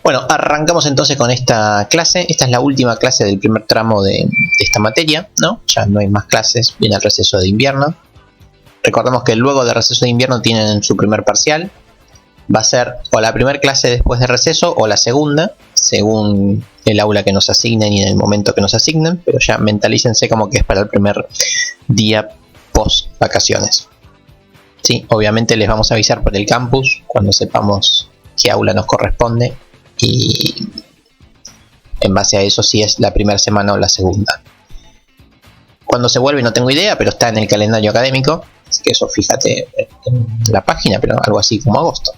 Bueno, arrancamos entonces con esta clase. Esta es la última clase del primer tramo de esta materia, ¿no? Ya no hay más clases, viene el receso de invierno. Recordemos que luego del receso de invierno tienen su primer parcial. Va a ser o la primera clase después de receso o la segunda, según el aula que nos asignen y en el momento que nos asignen, pero ya mentalícense como que es para el primer día post vacaciones. Sí, obviamente les vamos a avisar por el campus cuando sepamos qué aula nos corresponde y en base a eso si es la primera semana o la segunda. Cuando se vuelve no tengo idea, pero está en el calendario académico, así que eso fíjate en la página, pero algo así como agosto.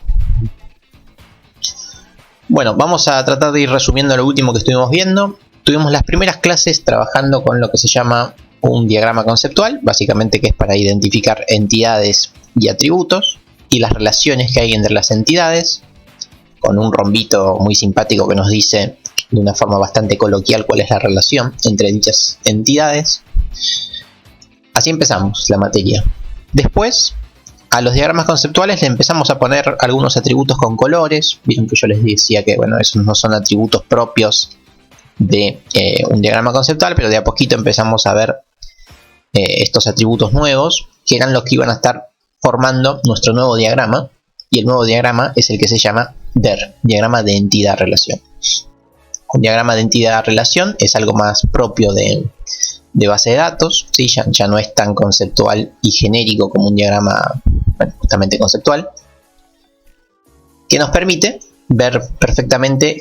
Bueno, vamos a tratar de ir resumiendo lo último que estuvimos viendo. Tuvimos las primeras clases trabajando con lo que se llama un diagrama conceptual, básicamente que es para identificar entidades y atributos y las relaciones que hay entre las entidades, con un rombito muy simpático que nos dice de una forma bastante coloquial cuál es la relación entre dichas entidades. Así empezamos la materia. Después, a los diagramas conceptuales le empezamos a poner algunos atributos con colores. Vieron que yo les decía que bueno, esos no son atributos propios de un diagrama conceptual, pero de a poquito empezamos a ver estos atributos nuevos, que eran los que iban a estar formando nuestro nuevo diagrama. Y el nuevo diagrama es el que se llama DER, diagrama de entidad-relación. Un diagrama de entidad-relación es algo más propio de base de datos, ¿sí? Ya no es tan conceptual y genérico como un diagrama, bueno, justamente conceptual, que nos permite ver perfectamente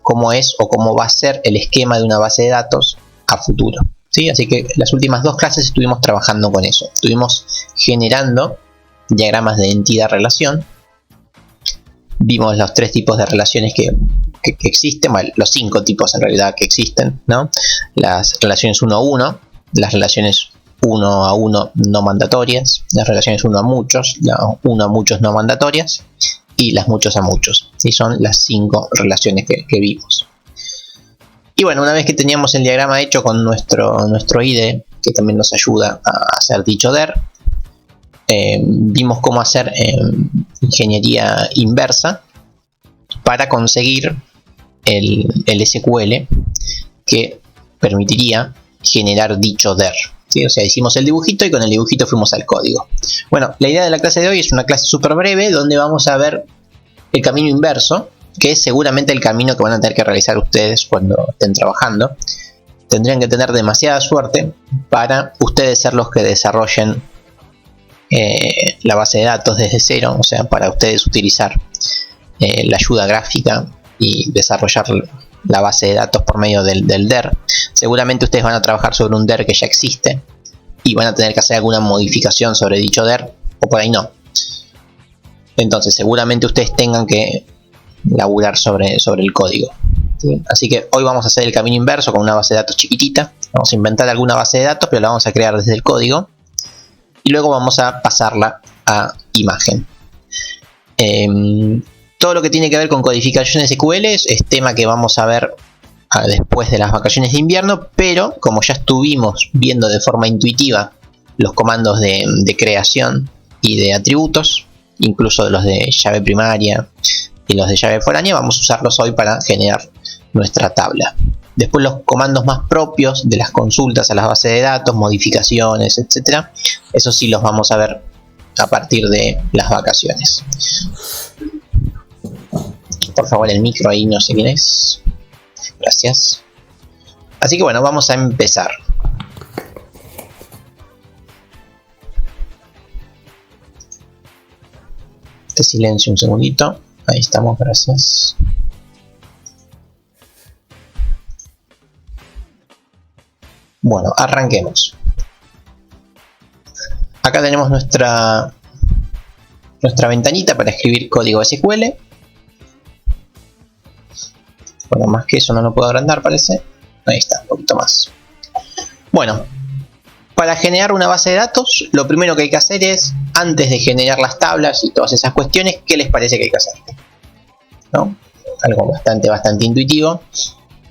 cómo es o cómo va a ser el esquema de una base de datos a futuro, ¿sí? Así que las últimas dos clases estuvimos trabajando con eso, estuvimos generando diagramas de entidad-relación. Vimos los tres tipos de relaciones que existen, bueno, los 5 tipos en realidad que existen, ¿no? Las relaciones 1 a 1, las relaciones 1 a 1 no mandatorias, las relaciones 1 a muchos, las 1 a muchos no mandatorias y las muchos a muchos. Y son las 5 relaciones que vimos. Y bueno, una vez que teníamos el diagrama hecho con nuestro IDE, que también nos ayuda a hacer dicho DER, vimos cómo hacer ingeniería inversa para conseguir el SQL que permitiría generar dicho DER, ¿sí? O sea, hicimos el dibujito y con el dibujito fuimos al código. Bueno, la idea de la clase de hoy es una clase súper breve donde vamos a ver el camino inverso, que es seguramente el camino que van a tener que realizar ustedes cuando estén trabajando. Tendrían que tener demasiada suerte para ustedes ser los que desarrollen la base de datos desde cero, o sea, para ustedes utilizar la ayuda gráfica y desarrollar la base de datos por medio del DER. Seguramente ustedes van a trabajar sobre un DER que ya existe y van a tener que hacer alguna modificación sobre dicho DER, o por ahí no. Entonces seguramente ustedes tengan que laburar sobre el código, ¿sí? Así que hoy vamos a hacer el camino inverso con una base de datos chiquitita. Vamos a inventar alguna base de datos, pero la vamos a crear desde el código y luego vamos a pasarla a imagen. Todo lo que tiene que ver con codificación SQL es tema que vamos a ver después de las vacaciones de invierno, pero como ya estuvimos viendo de forma intuitiva los comandos de creación y de atributos, incluso los de llave primaria y los de llave foránea, vamos a usarlos hoy para generar nuestra tabla. Después los comandos más propios de las consultas a las bases de datos, modificaciones, etc. Eso sí los vamos a ver a partir de las vacaciones. Por favor, el micro ahí no sé quién es. Gracias. Así que bueno, vamos a empezar. Este silencio un segundito. Ahí estamos, gracias. Bueno, arranquemos. Acá tenemos nuestra ventanita para escribir código SQL. Bueno, más que eso no lo puedo agrandar, parece. Ahí está, un poquito más. Bueno, para generar una base de datos, lo primero que hay que hacer es, antes de generar las tablas y todas esas cuestiones, ¿qué les parece que hay que hacer? ¿No? Algo bastante intuitivo,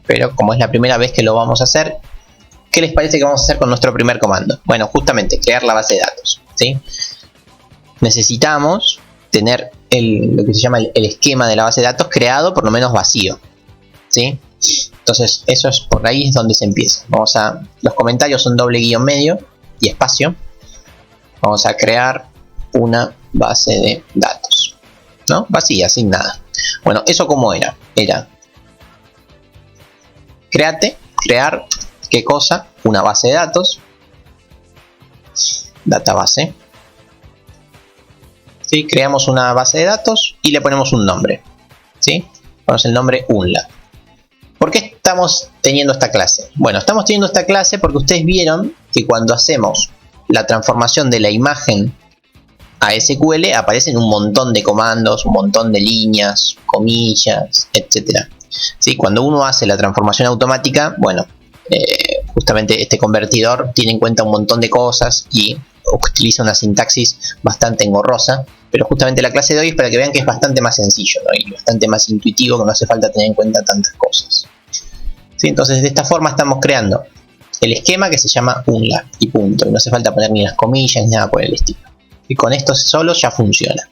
pero como es la primera vez que lo vamos a hacer, ¿qué les parece que vamos a hacer con nuestro primer comando? Bueno, justamente crear la base de datos, ¿sí? Necesitamos tener lo que se llama el esquema de la base de datos creado, por lo menos vacío, ¿sí? Entonces eso es por ahí es donde se empieza. Los comentarios son doble guión medio y espacio. Vamos a crear una base de datos, ¿no? Vacía, sin nada. Bueno, eso como era crear, ¿qué cosa? Una base de datos, database. ¿Sí? Creamos una base de datos y le ponemos un nombre, ¿sí? Ponemos el nombre unla. ¿Por qué estamos teniendo esta clase? Bueno, estamos teniendo esta clase porque ustedes vieron que cuando hacemos la transformación de la imagen a SQL aparecen un montón de comandos, un montón de líneas, comillas, etc. ¿Sí? Cuando uno hace la transformación automática, bueno, justamente este convertidor tiene en cuenta un montón de cosas y utiliza una sintaxis bastante engorrosa, pero justamente la clase de hoy es para que vean que es bastante más sencillo, ¿no? Y bastante más intuitivo, que no hace falta tener en cuenta tantas cosas. ¿Sí? Entonces de esta forma estamos creando el esquema que se llama unla y punto, y no hace falta poner ni las comillas ni nada por el estilo. Y con esto solo ya funciona.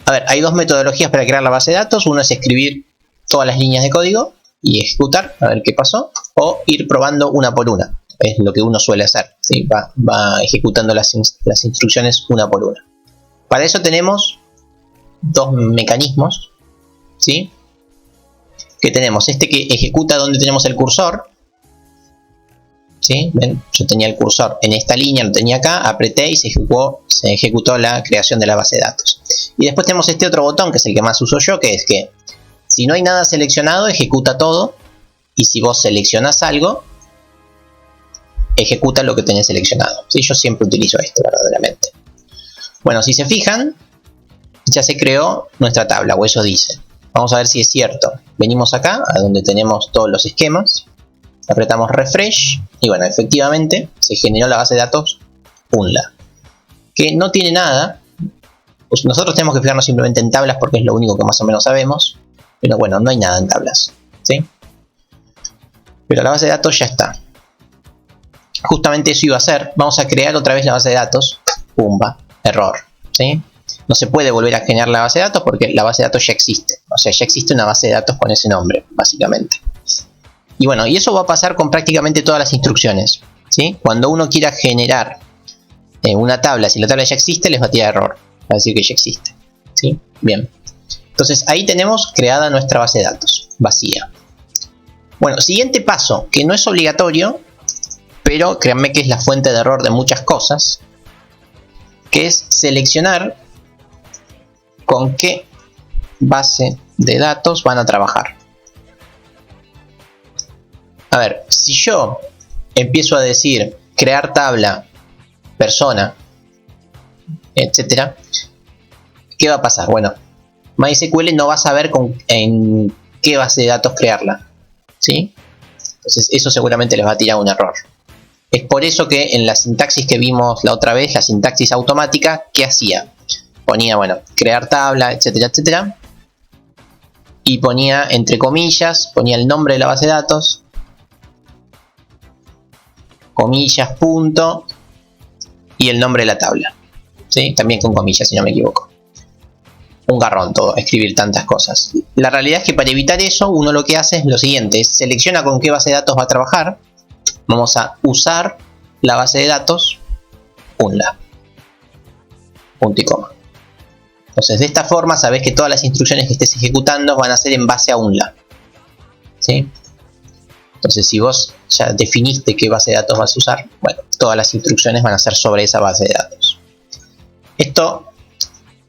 A ver, hay dos metodologías para crear la base de datos. Uno es escribir todas las líneas de código y ejecutar, a ver qué pasó, o ir probando una por una. Es lo que uno suele hacer, ¿sí? Va ejecutando las instrucciones una por una. Para eso tenemos dos mecanismos, ¿sí? Que tenemos este que ejecuta donde tenemos el cursor, ¿sí? ¿Ven? Yo tenía el cursor en esta línea, lo tenía acá, apreté y se ejecutó la creación de la base de datos. Y después tenemos este otro botón, que es el que más uso yo, que es que si no hay nada seleccionado, ejecuta todo, y si vos seleccionás algo, ejecuta lo que tenés seleccionado. ¿Sí? Yo siempre utilizo esto verdaderamente. Bueno, si se fijan, ya se creó nuestra tabla, o eso dice. Vamos a ver si es cierto. Venimos acá, a donde tenemos todos los esquemas, apretamos refresh, y bueno, efectivamente se generó la base de datos unla, que no tiene nada. Pues nosotros tenemos que fijarnos simplemente en tablas porque es lo único que más o menos sabemos, pero bueno, no hay nada en tablas, ¿sí? Pero la base de datos ya está. Justamente eso iba a hacer. Vamos a crear otra vez la base de datos. Pumba, error, ¿sí? No se puede volver a generar la base de datos porque la base de datos ya existe. O sea, ya existe una base de datos con ese nombre, básicamente. Y bueno, y eso va a pasar con prácticamente todas las instrucciones, ¿sí? Cuando uno quiera generar una tabla, si la tabla ya existe, les va a tirar error. Va a decir que ya existe, ¿sí? Bien. Entonces ahí tenemos creada nuestra base de datos, vacía. Bueno, siguiente paso, que no es obligatorio, pero créanme que es la fuente de error de muchas cosas, que es seleccionar con qué base de datos van a trabajar. A ver, si yo empiezo a decir crear tabla, persona, etcétera, ¿qué va a pasar? Bueno, MySQL no va a saber en qué base de datos crearla, ¿sí? Entonces eso seguramente les va a tirar un error. Es por eso que en la sintaxis que vimos la otra vez, la sintaxis automática, ¿qué hacía? Ponía, bueno, crear tabla, etcétera, etcétera, y ponía entre comillas, ponía el nombre de la base de datos, comillas, punto, y el nombre de la tabla, ¿sí? También con comillas, si no me equivoco. Un garrón todo, escribir tantas cosas. La realidad es que para evitar eso, uno lo que hace es lo siguiente, selecciona con qué base de datos va a trabajar. Vamos a usar la base de datos unla, punto y coma. Entonces de esta forma sabes que todas las instrucciones que estés ejecutando van a ser en base a unla, ¿sí? Entonces si vos ya definiste qué base de datos vas a usar, bueno, todas las instrucciones van a ser sobre esa base de datos. Esto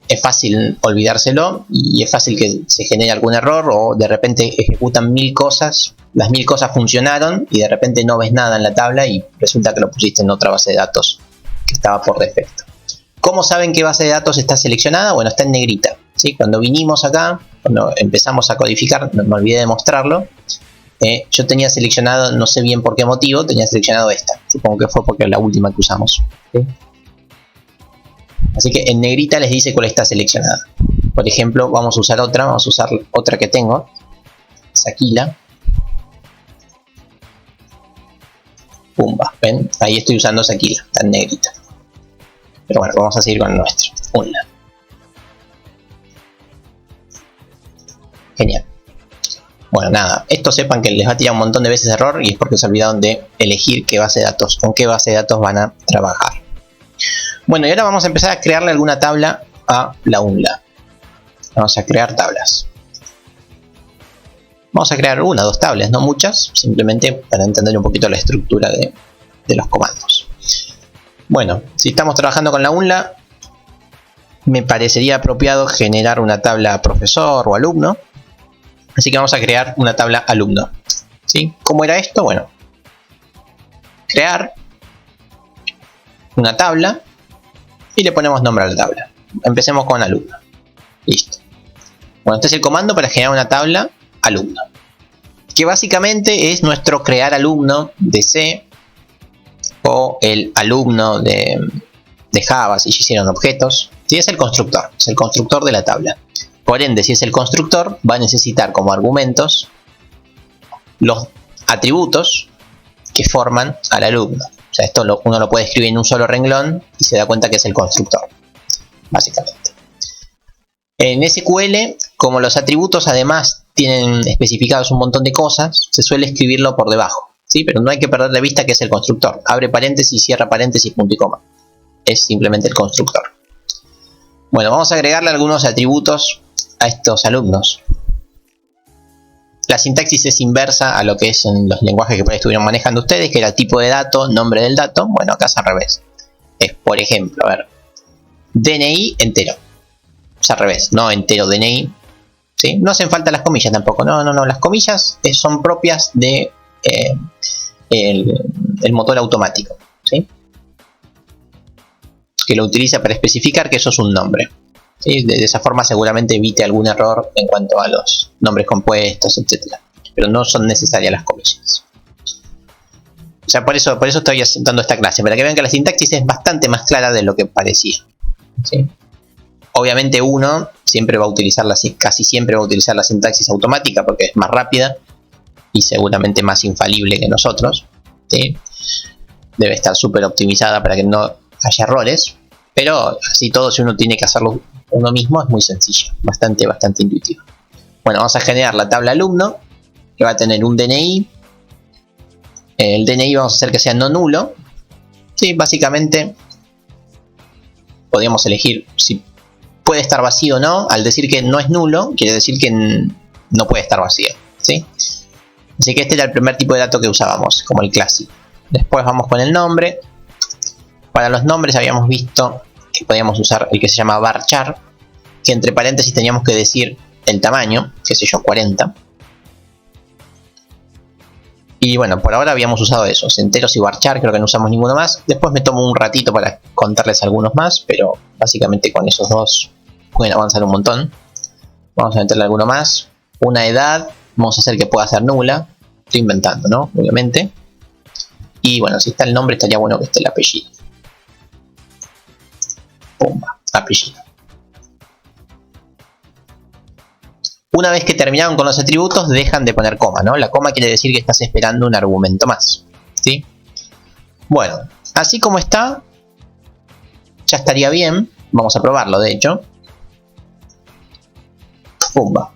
es fácil olvidárselo y es fácil que se genere algún error o de repente ejecutan 1000 cosas, las 1000 cosas funcionaron y de repente no ves nada en la tabla y resulta que lo pusiste en otra base de datos que estaba por defecto. ¿Cómo saben qué base de datos está seleccionada? Bueno, está en negrita, ¿sí? Cuando vinimos acá, cuando empezamos a codificar, me olvidé de mostrarlo, yo tenía seleccionado, no sé bien por qué motivo, tenía seleccionado esta. Supongo que fue porque es la última que usamos, ¿sí? Así que en negrita les dice cuál está seleccionada. Por ejemplo, vamos a usar otra que tengo, Sakila. Pumba, ¿ven? Ahí estoy usando Sakila, está en negrita. Pero bueno, vamos a seguir con el nuestro, unla. Genial. Bueno, nada, esto sepan que les va a tirar un montón de veces error y es porque se olvidaron de elegir qué base de datos, con qué base de datos van a trabajar. Bueno, y ahora vamos a empezar a crearle alguna tabla a la UNLA. Vamos a crear tablas. Vamos a crear una o dos tablas, no muchas, simplemente para entender un poquito la estructura de los comandos. Bueno, si estamos trabajando con la UNLA, me parecería apropiado generar una tabla profesor o alumno. Así que vamos a crear una tabla alumno. ¿Sí? ¿Cómo era esto? Bueno, crear una tabla y le ponemos nombre a la tabla. Empecemos con alumno. Listo. Bueno, este es el comando para generar una tabla alumno, que básicamente es nuestro crear alumno de C o el alumno de Java si hicieron objetos. ¿Sí? Es el constructor de la tabla. Por ende, si es el constructor, va a necesitar como argumentos los atributos que forman al alumno. O sea, esto uno lo puede escribir en un solo renglón y se da cuenta que es el constructor, básicamente. En SQL, como los atributos además tienen especificados un montón de cosas, se suele escribirlo por debajo, ¿sí? Pero no hay que perder de vista que es el constructor. Abre paréntesis, cierra paréntesis, punto y coma. Es simplemente el constructor. Bueno, vamos a agregarle algunos atributos a estos alumnos. La sintaxis es inversa a lo que es en los lenguajes que por ahí estuvieron manejando ustedes, que era tipo de dato, nombre del dato. Bueno, acá es al revés. Es, por ejemplo, a ver, DNI entero. Es al revés, no entero DNI. ¿Sí? No hacen falta las comillas tampoco. No, las comillas son propias de el motor automático, ¿sí? Que lo utiliza para especificar que eso es un nombre. ¿Sí? De esa forma seguramente evite algún error en cuanto a los nombres compuestos, etc. Pero no son necesarias las comillas. O sea, por eso estoy dando esta clase, para que vean que la sintaxis es bastante más clara de lo que parecía. ¿Sí? Obviamente uno siempre va a utilizar casi siempre va a utilizar la sintaxis automática porque es más rápida y seguramente más infalible que nosotros. ¿Sí? Debe estar súper optimizada para que no haya errores. Pero así todo, si uno tiene que hacerlo uno mismo, es muy sencillo, bastante intuitivo. Bueno, vamos a generar la tabla alumno, que va a tener un DNI. El DNI vamos a hacer que sea no nulo. Sí, básicamente podríamos elegir si puede estar vacío o no. Al decir que no es nulo, quiere decir que no puede estar vacío, ¿sí? Así que este era el primer tipo de dato que usábamos, como el clásico. Después vamos con el nombre. Para los nombres habíamos visto que podíamos usar el que se llama varchar, que entre paréntesis teníamos que decir el tamaño, qué sé yo, 40. Y bueno, por ahora habíamos usado esos, enteros y varchar, creo que no usamos ninguno más. Después me tomo un ratito para contarles algunos más, pero básicamente con esos dos pueden avanzar un montón. Vamos a meterle alguno más. Una edad, vamos a hacer que pueda ser nula. Estoy inventando, ¿no? Obviamente. Y bueno, si está el nombre estaría bueno que esté el apellido. Pumba, apellido. Una vez que terminaron con los atributos, dejan de poner coma, ¿no? La coma quiere decir que estás esperando un argumento más, ¿sí? Bueno, así como está, ya estaría bien. Vamos a probarlo, de hecho. Pumba.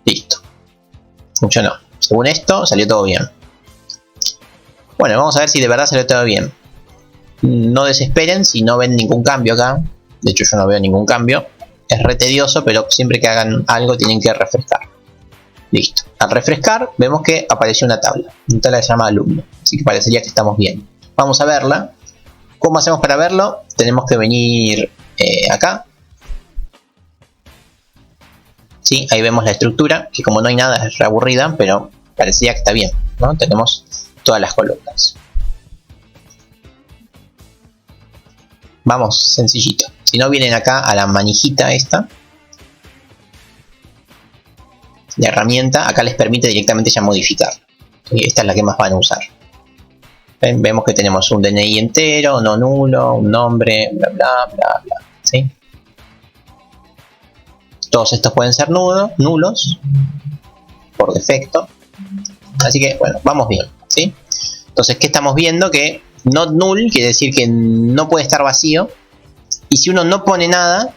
Listo. Funcionó. Según esto, salió todo bien. Bueno, vamos a ver si de verdad salió todo bien. No desesperen si no ven ningún cambio acá. De hecho, yo no veo ningún cambio. Es re tedioso, pero siempre que hagan algo tienen que refrescar. Listo. Al refrescar, vemos que apareció una tabla. Una tabla que se llama alumno. Así que parecería que estamos bien. Vamos a verla. ¿Cómo hacemos para verlo? Tenemos que venir acá. ¿Sí? Ahí vemos la estructura, que como no hay nada es re aburrida, pero parecía que está bien, ¿no? Tenemos todas las columnas. Vamos, sencillito. Si no, vienen acá a la manijita esta. La herramienta, acá les permite directamente ya modificar. Y esta es la que más van a usar. ¿Ven? Vemos que tenemos un DNI entero, no nulo, un nombre, bla bla bla bla. ¿Sí? Todos estos pueden ser nulos por defecto. Así que bueno, vamos bien, ¿sí? Entonces, ¿qué estamos viendo? Que not null quiere decir que no puede estar vacío. Y si uno no pone nada,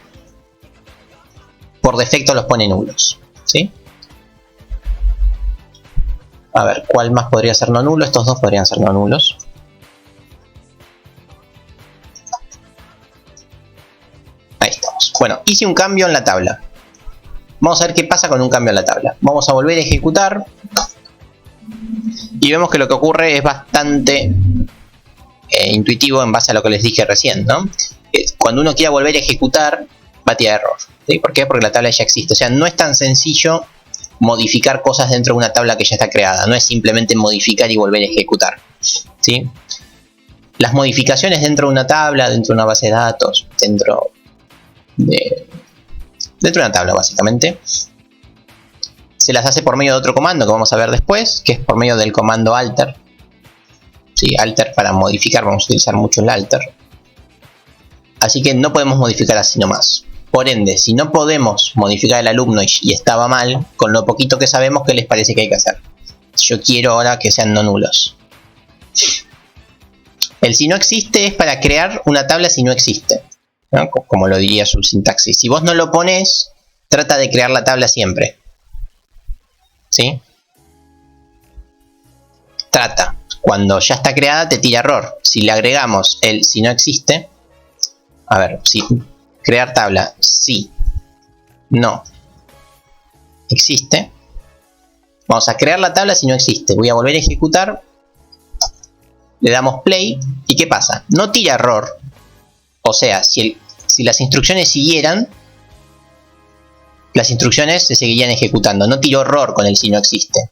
por defecto los pone nulos, ¿sí? A ver, ¿cuál más podría ser no nulo? Estos dos podrían ser no nulos. Ahí estamos. Bueno, hice un cambio en la tabla. Vamos a ver qué pasa con un cambio en la tabla. Vamos a volver a ejecutar. Y vemos que lo que ocurre es bastante intuitivo en base a lo que les dije recién, ¿no? Cuando uno quiera volver a ejecutar, va a tirar error. ¿Sí? ¿Por qué? Porque la tabla ya existe. O sea, no es tan sencillo modificar cosas dentro de una tabla que ya está creada. No es simplemente modificar y volver a ejecutar. ¿Sí? Las modificaciones dentro de una tabla, dentro de una base de datos, dentro de una tabla básicamente, se las hace por medio de otro comando que vamos a ver después, que es por medio del comando alter. ¿Sí? Alter para modificar, vamos a utilizar mucho el alter. Así que no podemos modificar así nomás. Por ende, si no podemos modificar el alumno y estaba mal, con lo poquito que sabemos, ¿qué les parece que hay que hacer? Yo quiero ahora que sean no nulos. El si no existe es para crear una tabla si no existe, ¿no? Como lo diría su sintaxis. Si vos no lo pones, trata de crear la tabla siempre. ¿Sí? Trata. Cuando ya está creada te tira error. Si le agregamos el si no existe, a ver, si crear tabla, sí, no existe. Vamos a crear la tabla si no existe. Voy a volver a ejecutar. Le damos play. ¿Y qué pasa? No tira error. O sea, si las instrucciones siguieran, las instrucciones se seguirían ejecutando. No tiró error con el si no existe.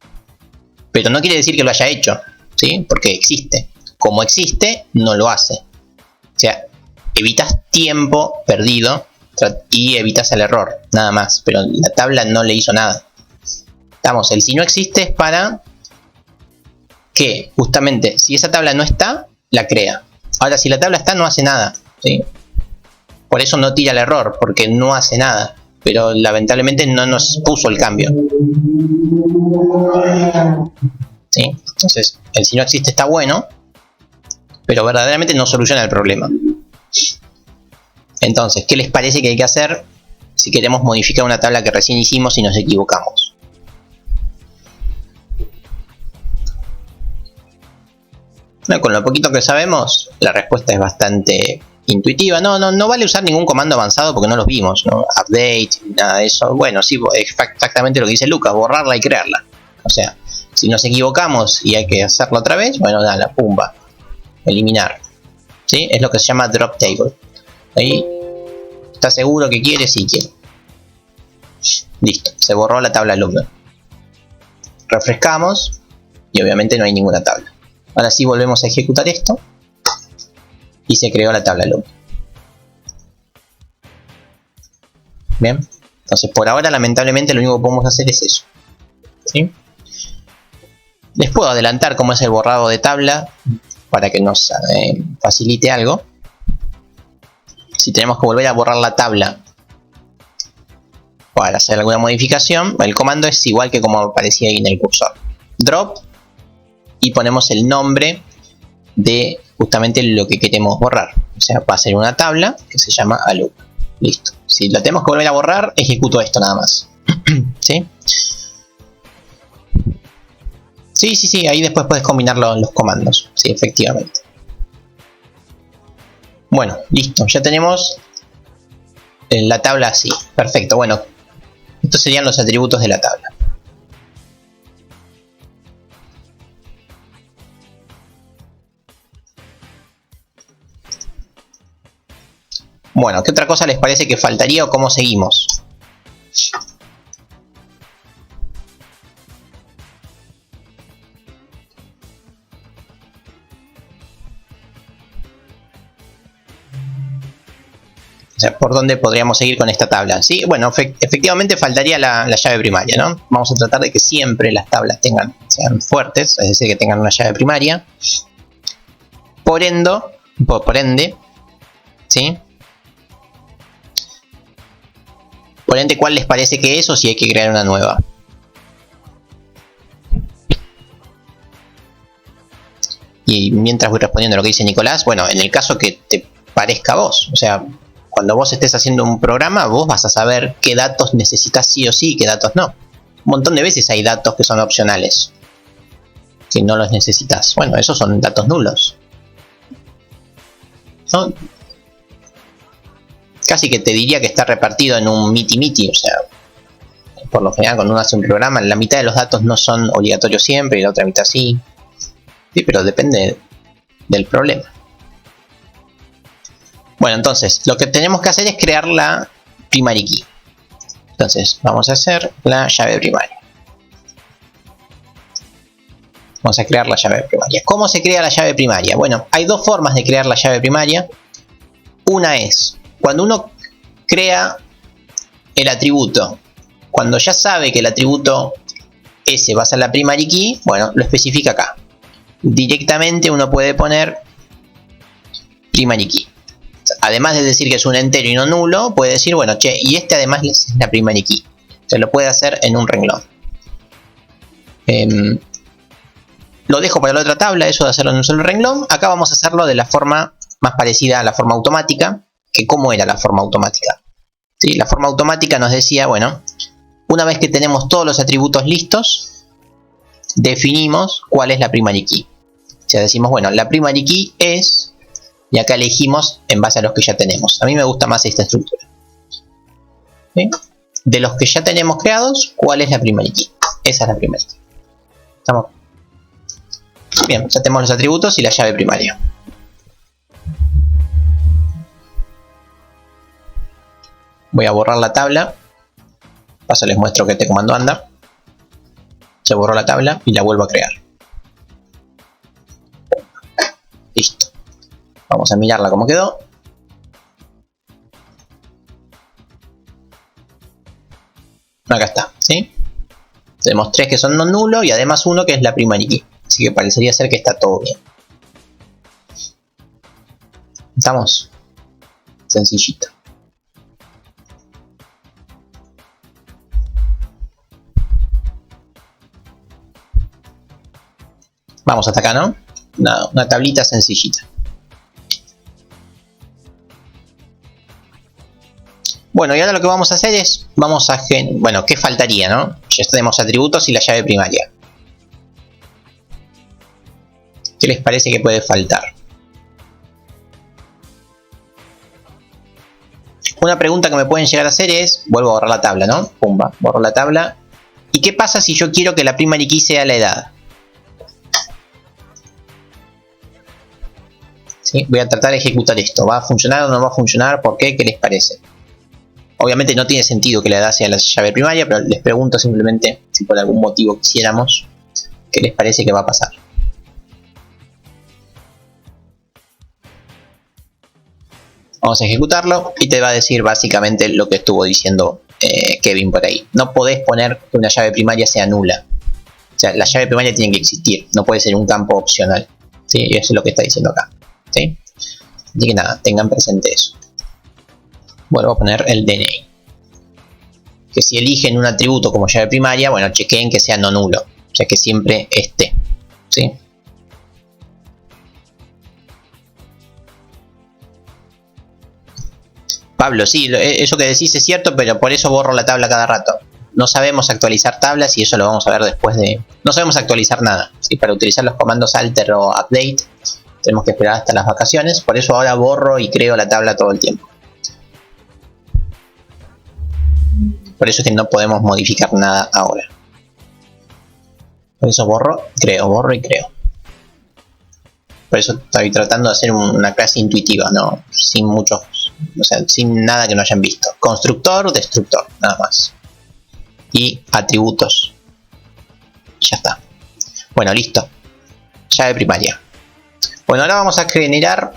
Pero no quiere decir que lo haya hecho, ¿sí? Porque existe. Como existe, no lo hace. O sea, evitas tiempo perdido y evitas el error, nada más. Pero la tabla no le hizo nada. Vamos, el si no existe es para que, justamente, si esa tabla no está, la crea. Ahora, si la tabla está, no hace nada, ¿sí? Por eso no tira el error, porque no hace nada. Pero lamentablemente no nos puso el cambio. ¿Sí? Entonces, el si no existe está bueno, pero verdaderamente no soluciona el problema. Entonces, ¿qué les parece que hay que hacer si queremos modificar una tabla que recién hicimos y nos equivocamos? Bueno, con lo poquito que sabemos, la respuesta es bastante intuitiva. No vale usar ningún comando avanzado porque no los vimos, ¿no? Update, nada de eso. Bueno, sí, exactamente lo que dice Lucas, borrarla y crearla. O sea, si nos equivocamos y hay que hacerlo otra vez, bueno, nada, pumba, eliminar. ¿Sí? Es lo que se llama drop table. Ahí, ¿está seguro que quiere? Sí, quiere. Listo, se borró la tabla alumno. Refrescamos y obviamente no hay ninguna tabla. Ahora sí volvemos a ejecutar esto y se creó la tabla alumno. Bien, entonces por ahora lamentablemente lo único que podemos hacer es eso. ¿Sí? Les puedo adelantar cómo es el borrado de tabla para que nos facilite algo. Si tenemos que volver a borrar la tabla para hacer alguna modificación, el comando es igual que como aparecía ahí en el cursor. Drop y ponemos el nombre de justamente lo que queremos borrar. O sea, va a ser una tabla que se llama alumno. Listo. Si la tenemos que volver a borrar, ejecuto esto nada más. ¿Sí? Sí, ahí después puedes combinar los comandos. Sí, efectivamente. Bueno, listo. Ya tenemos la tabla así. Perfecto. Bueno, estos serían los atributos de la tabla. Bueno, ¿qué otra cosa les parece que faltaría o cómo seguimos? O sea, ¿por dónde podríamos seguir con esta tabla? Sí, bueno, efectivamente faltaría la llave primaria, ¿no? Vamos a tratar de que siempre las tablas sean fuertes, es decir, que tengan una llave primaria. Por ende, ¿sí? Por ende, ¿cuál les parece que es o si hay que crear una nueva? Y mientras voy respondiendo a lo que dice Nicolás, bueno, en el caso que te parezca a vos, o sea, cuando vos estés haciendo un programa, vos vas a saber qué datos necesitas sí o sí y qué datos no. Un montón de veces hay datos que son opcionales. que no los necesitas. Bueno, esos son datos nulos, ¿no? Casi que te diría que está repartido en un miti-miti, o sea, por lo general cuando uno hace un programa, la mitad de los datos no son obligatorios siempre y la otra mitad sí. Sí, pero depende del problema. Bueno, entonces, lo que tenemos que hacer es crear la primary key. Entonces, vamos a hacer la llave primaria. Vamos a crear la llave primaria. ¿Cómo se crea la llave primaria? Bueno, hay dos formas de crear la llave primaria. Una es cuando uno crea el atributo. Cuando ya sabe que el atributo S va a ser la primary key, bueno, lo especifica acá. Directamente uno puede poner primary key. Además de decir que es un entero y no nulo, puede decir, bueno, che, y este además es la primary key. Se lo puede hacer en un renglón. Lo dejo para la otra tabla, eso de hacerlo en un solo renglón. Acá vamos a hacerlo de la forma más parecida a la forma automática. Que ¿cómo era la forma automática? ¿Sí? La forma automática nos decía, bueno, una vez que tenemos todos los atributos listos, definimos cuál es la primary key. O sea, decimos, bueno, la primary key es... Y acá elegimos en base a los que ya tenemos. A mí me gusta más esta estructura. ¿Sí? De los que ya tenemos creados, ¿cuál es la primary key? Esa es la primary key. ¿Estamos? Bien, ya tenemos los atributos y la llave primaria. Voy a borrar la tabla. Paso les muestro que este comando anda. Se borró la tabla y la vuelvo a crear. Listo. Vamos a mirarla cómo quedó. Acá está, ¿sí? Tenemos 3 que son no nulos y además uno que es la primary key. Así que parecería ser que está todo bien. ¿Estamos? Sencillito. Vamos hasta acá, ¿no? Una tablita sencillita. Bueno, y ahora lo que vamos a hacer es, bueno, ¿qué faltaría, no? Ya tenemos atributos y la llave primaria. ¿Qué les parece que puede faltar? Una pregunta que me pueden llegar a hacer es, vuelvo a borrar la tabla, ¿no? Pumba, borro la tabla. ¿Y qué pasa si yo quiero que la primary key sea la edad? ¿Sí? Voy a tratar de ejecutar esto. ¿Va a funcionar o no va a funcionar? ¿Por qué? ¿Qué les parece? Obviamente no tiene sentido que la edad sea la llave primaria, pero les pregunto simplemente si por algún motivo quisiéramos, ¿qué les parece que va a pasar? Vamos a ejecutarlo y te va a decir básicamente lo que estuvo diciendo Kevin por ahí. No podés poner que una llave primaria sea nula. O sea, la llave primaria tiene que existir, no puede ser un campo opcional. ¿Sí? Y eso es lo que está diciendo acá. ¿Sí? Así que nada, tengan presente eso. Vuelvo a poner el DNI. Que si eligen un atributo como llave primaria, bueno, chequeen que sea no nulo. O sea, que siempre esté. ¿Sí? Pablo, sí, eso que decís es cierto, pero por eso borro la tabla cada rato. No sabemos actualizar tablas y eso lo vamos a ver después de... No sabemos actualizar nada. ¿Sí? Para utilizar los comandos alter o update tenemos que esperar hasta las vacaciones. Por eso ahora borro y creo la tabla todo el tiempo. Por eso es que no podemos modificar nada ahora. Por eso borro y creo. Por eso estoy tratando de hacer una clase intuitiva, ¿no? Sin muchos... O sea, sin nada que no hayan visto. Constructor, destructor, nada más. Y atributos. Ya está. Bueno, listo. Llave primaria. Bueno, ahora vamos a generar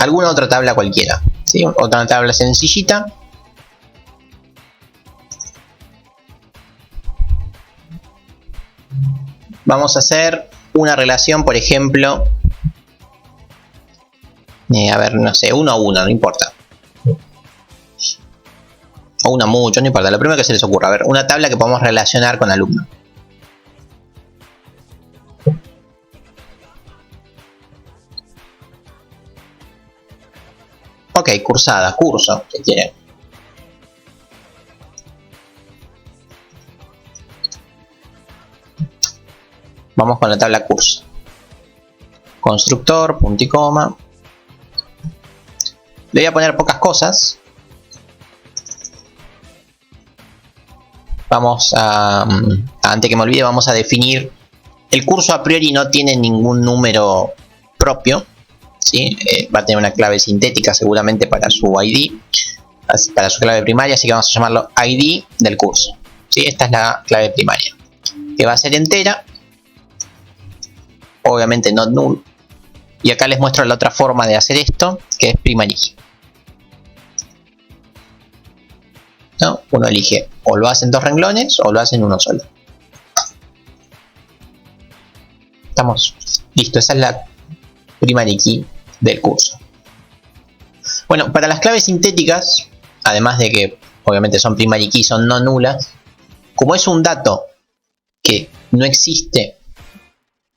alguna otra tabla cualquiera. ¿Sí? Otra tabla sencillita. Vamos a hacer una relación, por ejemplo... a ver, no sé, 1 a 1, no importa. O 1 a mucho, no importa. Lo primero que se les ocurra. A ver, una tabla que podamos relacionar con alumno. Ok, cursada, curso, si quieren. Vamos con la tabla curso. Constructor, punto y coma. Le voy a poner pocas cosas. Vamos a, antes que me olvide, vamos a definir. El curso a priori no tiene ningún número propio, ¿sí? Va a tener una clave sintética seguramente para su ID, para su clave primaria, así que vamos a llamarlo ID del curso, ¿sí? Esta es la clave primaria, que va a ser entera, obviamente not null. Y acá les muestro la otra forma de hacer esto, que es primary key, ¿no? Uno elige o lo hace en 2 renglones o lo hace en uno solo. Estamos listo, esa es la primary key del curso. Bueno, para las claves sintéticas, además de que obviamente son primary key, son no nulas, como es un dato que no existe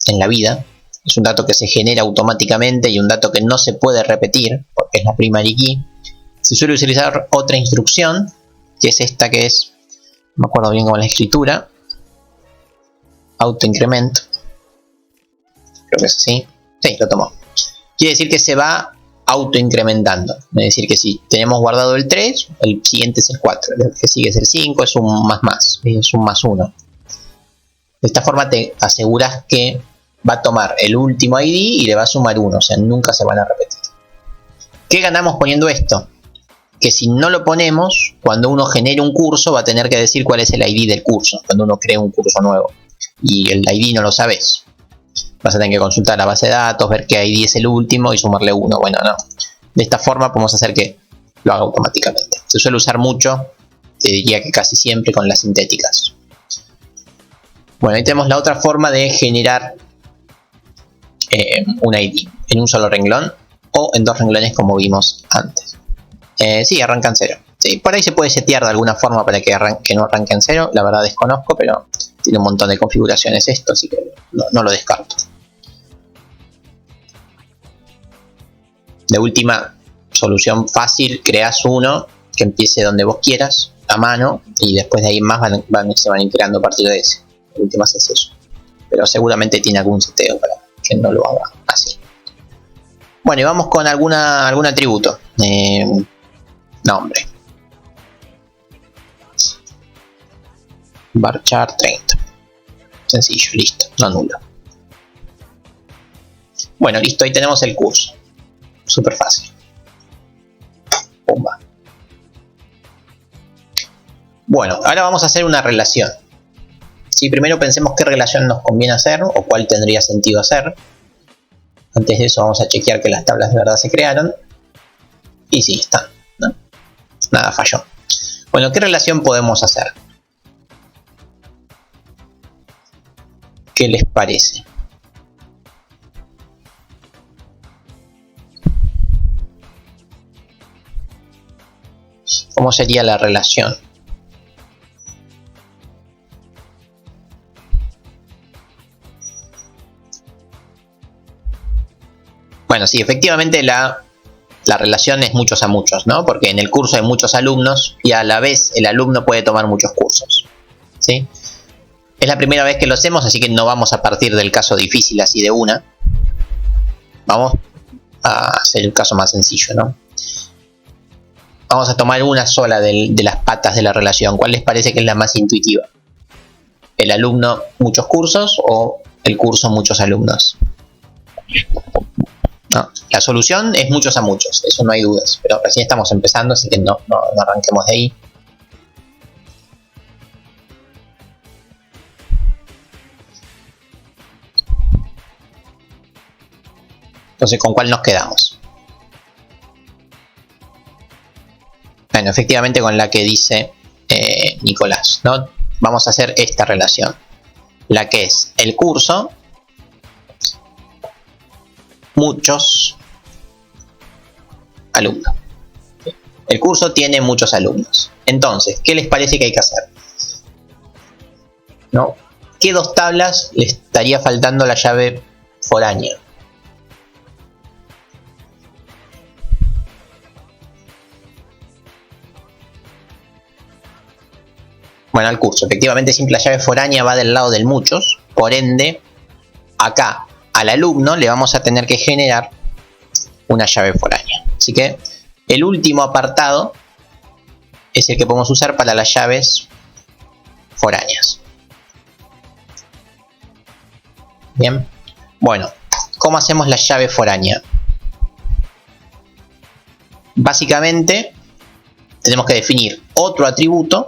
en la vida, es un dato que se genera automáticamente y un dato que no se puede repetir porque es la primary key, se suele utilizar otra instrucción, que es esta, que es, no me acuerdo bien cómo es la escritura, autoincrement, creo que es así, sí, lo tomó. Quiere decir que se va autoincrementando, es decir que si tenemos guardado el 3, el siguiente es el 4, el que sigue es el 5, es un más, es un más 1. De esta forma te aseguras que va a tomar el último ID y le va a sumar 1, o sea, nunca se van a repetir. ¿Qué ganamos poniendo esto? Que si no lo ponemos, cuando uno genere un curso va a tener que decir cuál es el ID del curso, cuando uno cree un curso nuevo y el ID no lo sabes, vas a tener que consultar la base de datos, ver qué ID es el último y sumarle 1. Bueno, no, de esta forma podemos hacer que lo haga automáticamente. Se suele usar mucho, te diría que casi siempre, con las sintéticas. Bueno, ahí tenemos la otra forma de generar un ID en un solo renglón o en 2 renglones, como vimos antes. Sí, arranca en 0. Sí, por ahí se puede setear de alguna forma para que no arranque en 0. La verdad desconozco, pero tiene un montón de configuraciones esto, así que no lo descarto. De última, solución fácil, creas uno que empiece donde vos quieras, a mano, y después de ahí más se van integrando a partir de ese. De última es eso. Pero seguramente tiene algún seteo para que no lo haga así. Bueno, y vamos con algún atributo. Nombre. Varchar 30. Sencillo, listo, no nulo. Bueno, listo, ahí tenemos el curso. Súper fácil. Pumba. Bueno, ahora vamos a hacer una relación. Sí, primero pensemos qué relación nos conviene hacer o cuál tendría sentido hacer. Antes de eso vamos a chequear que las tablas de verdad se crearon. Y sí, están, ¿no? Nada falló. Bueno, ¿qué relación podemos hacer? ¿Qué les parece? ¿Cómo sería la relación? Bueno, sí, efectivamente la relación es muchos a muchos, ¿no? Porque en el curso hay muchos alumnos y a la vez el alumno puede tomar muchos cursos, ¿sí? Es la primera vez que lo hacemos, así que no vamos a partir del caso difícil así de una. Vamos a hacer el caso más sencillo, ¿no? Vamos a tomar una sola de las patas de la relación. ¿Cuál les parece que es la más intuitiva? ¿El alumno muchos cursos o el curso muchos alumnos? No, la solución es muchos a muchos, eso no hay dudas, pero recién estamos empezando, así que no arranquemos de ahí. Entonces, ¿con cuál nos quedamos? Bueno, efectivamente con la que dice Nicolás, ¿no? Vamos a hacer esta relación, la que es el curso muchos alumnos. El curso tiene muchos alumnos. Entonces, ¿qué les parece que hay que hacer? ¿No? ¿Qué 2 tablas le estaría faltando a la llave foránea? Bueno, al curso. Efectivamente, siempre la llave foránea va del lado del muchos. Por ende, acá al alumno le vamos a tener que generar una llave foránea. Así que el último apartado es el que podemos usar para las llaves foráneas. Bien, bueno, ¿cómo hacemos la llave foránea? Básicamente tenemos que definir otro atributo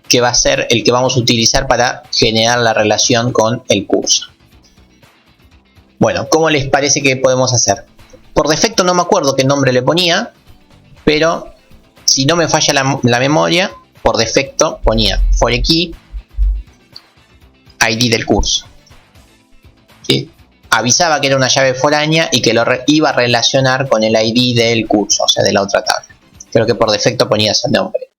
que va a ser el que vamos a utilizar para generar la relación con el curso. Bueno, ¿cómo les parece que podemos hacer? Por defecto no me acuerdo qué nombre le ponía, pero si no me falla la memoria, por defecto ponía foreKey ID del curso. ¿Sí? Avisaba que era una llave foránea y que lo iba a relacionar con el ID del curso, o sea, de la otra tabla. Creo que por defecto ponía ese nombre.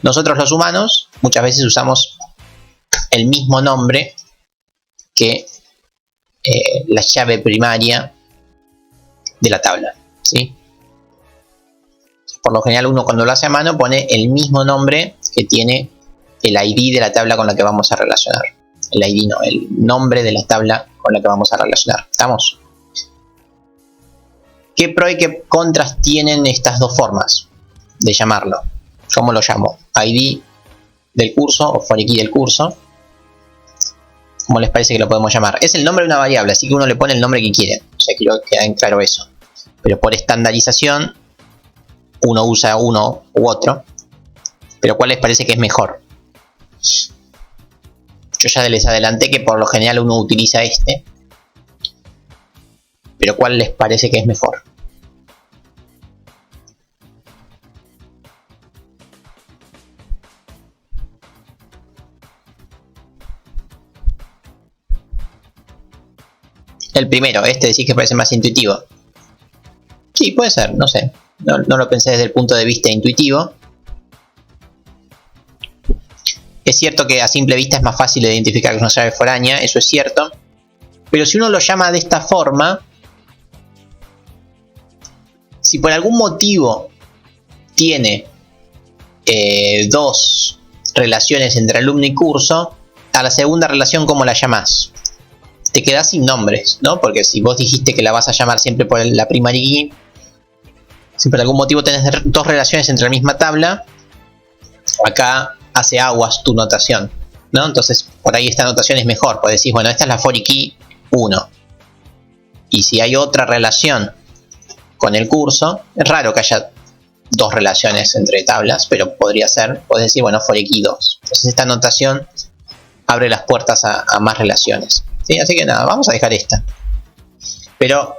Nosotros los humanos muchas veces usamos el mismo nombre que la llave primaria de la tabla, ¿sí? Por lo general uno cuando lo hace a mano pone el mismo nombre que tiene el ID de la tabla con la que vamos a relacionar. El ID no, el nombre de la tabla con la que vamos a relacionar. ¿Estamos? ¿Qué pro y qué contras tienen estas dos formas de llamarlo? ¿Cómo lo llamo? ID del curso o foreKey del curso. ¿Cómo les parece que lo podemos llamar? Es el nombre de una variable, así que uno le pone el nombre que quiere. O sea, quiero que quede claro eso. Pero por estandarización, uno usa uno u otro. Pero ¿cuál les parece que es mejor? Yo ya les adelanté que por lo general uno utiliza este. Pero ¿cuál les parece que es mejor? El primero, este decís que parece más intuitivo. Sí, puede ser, no sé. No lo pensé desde el punto de vista intuitivo. Es cierto que a simple vista es más fácil de identificar que es una llave foránea, eso es cierto. Pero si uno lo llama de esta forma, si por algún motivo tiene dos relaciones entre alumno y curso, a la segunda relación, ¿cómo la llamás? Te quedás sin nombres, ¿no? Porque si vos dijiste que la vas a llamar siempre por la primary key, si por algún motivo tenés dos relaciones entre la misma tabla, acá hace aguas tu notación, ¿no? Entonces por ahí esta notación es mejor, pues decís, bueno, esta es la foreKey 1. Y si hay otra relación con el curso, es raro que haya dos relaciones entre tablas, pero podría ser, podés decir, bueno, foreKey 2. Entonces esta notación abre las puertas a más relaciones. ¿Sí? Así que nada, vamos a dejar esta. Pero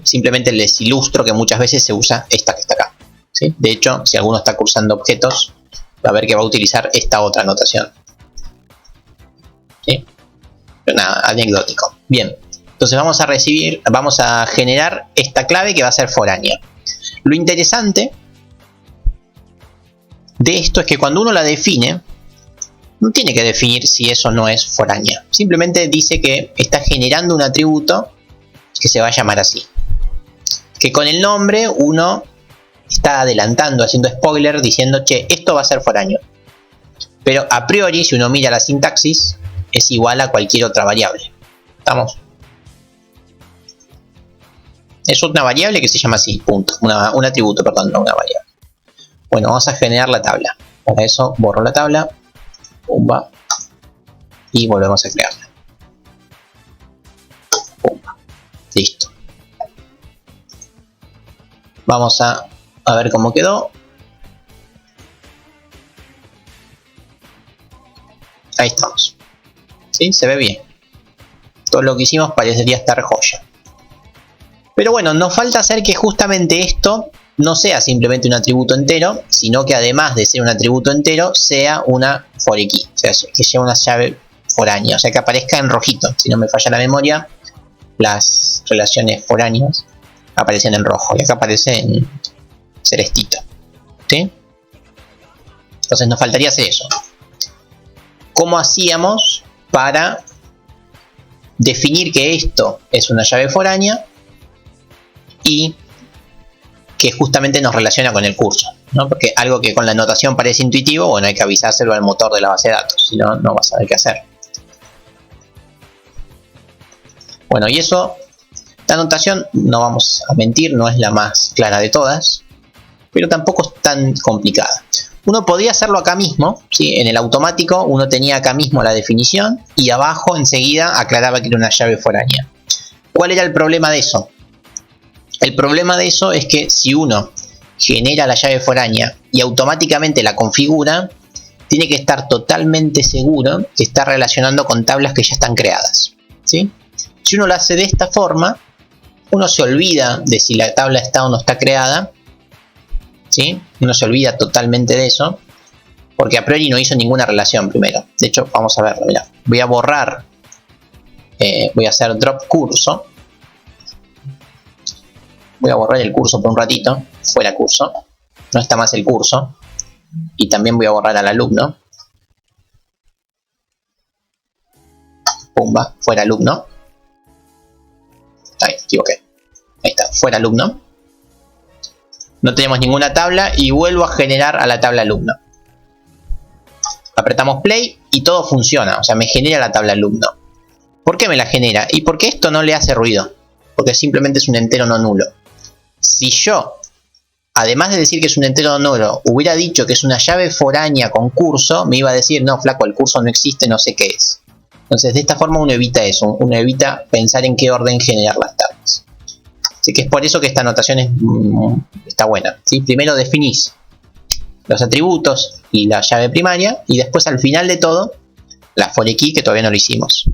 simplemente les ilustro que muchas veces se usa esta que está acá. ¿Sí? De hecho, si alguno está cursando objetos, va a ver que va a utilizar esta otra notación. ¿Sí? Pero nada, anecdótico. Bien, entonces vamos a generar esta clave que va a ser foránea. Lo interesante de esto es que cuando uno la define, no tiene que definir si eso no es foránea. Simplemente dice que está generando un atributo que se va a llamar así. Que con el nombre uno está adelantando, haciendo spoiler, diciendo, che, esto va a ser foráneo. Pero a priori, si uno mira la sintaxis, es igual a cualquier otra variable. ¿Estamos? Es una variable que se llama así, punto. Un atributo, perdón, no una variable. Bueno, vamos a generar la tabla. Para eso borro la tabla. Pumba. Y volvemos a crearla. Pumba. Listo. Vamos a ver cómo quedó. Ahí estamos. ¿Sí? Se ve bien. Todo lo que hicimos parecería estar joya. Pero bueno, nos falta hacer que justamente esto no sea simplemente un atributo entero, sino que además de ser un atributo entero, sea una foreKey. O sea, que sea una llave foránea. O sea, que aparezca en rojito. Si no me falla la memoria, las relaciones foráneas aparecen en rojo. Y acá aparece en celestito. ¿Sí? Entonces nos faltaría hacer eso. ¿Cómo hacíamos para definir que esto es una llave foránea y que justamente nos relaciona con el curso, ¿no? Porque algo que con la notación parece intuitivo, bueno, hay que avisárselo al motor de la base de datos, si no, no va a saber qué hacer. Bueno, y eso, la notación, no vamos a mentir, no es la más clara de todas, pero tampoco es tan complicada. Uno podía hacerlo acá mismo, ¿sí? En el automático uno tenía acá mismo la definición y abajo enseguida aclaraba que era una llave foránea. ¿Cuál era el problema de eso? El problema de eso es que si uno genera la llave foránea y automáticamente la configura, tiene que estar totalmente seguro que está relacionando con tablas que ya están creadas, ¿sí? Si uno lo hace de esta forma, uno se olvida de si la tabla está o no está creada, ¿sí? Uno se olvida totalmente de eso, porque a priori no hizo ninguna relación primero. De hecho, vamos a verlo, mirá. Voy a borrar, voy a hacer drop curso. Voy a borrar el curso por un ratito, fuera curso. No está más el curso. Y también voy a borrar al alumno. Pumba, fuera alumno. Ahí, me equivoqué. Ahí está, fuera alumno. No tenemos ninguna tabla y vuelvo a generar a la tabla alumno. Apretamos play y todo funciona, o sea, me genera la tabla alumno. ¿Por qué me la genera? Y porque esto no le hace ruido, porque simplemente es un entero no nulo. Si yo, además de decir que es un entero no nulo, hubiera dicho que es una llave foránea con curso, me iba a decir, no, flaco, el curso no existe, no sé qué es. Entonces, de esta forma uno evita eso, uno evita pensar en qué orden generar las tablas. Así que es por eso que esta notación está buena, ¿sí? Primero definís los atributos y la llave primaria, y después al final de todo, la for key, que todavía no lo hicimos.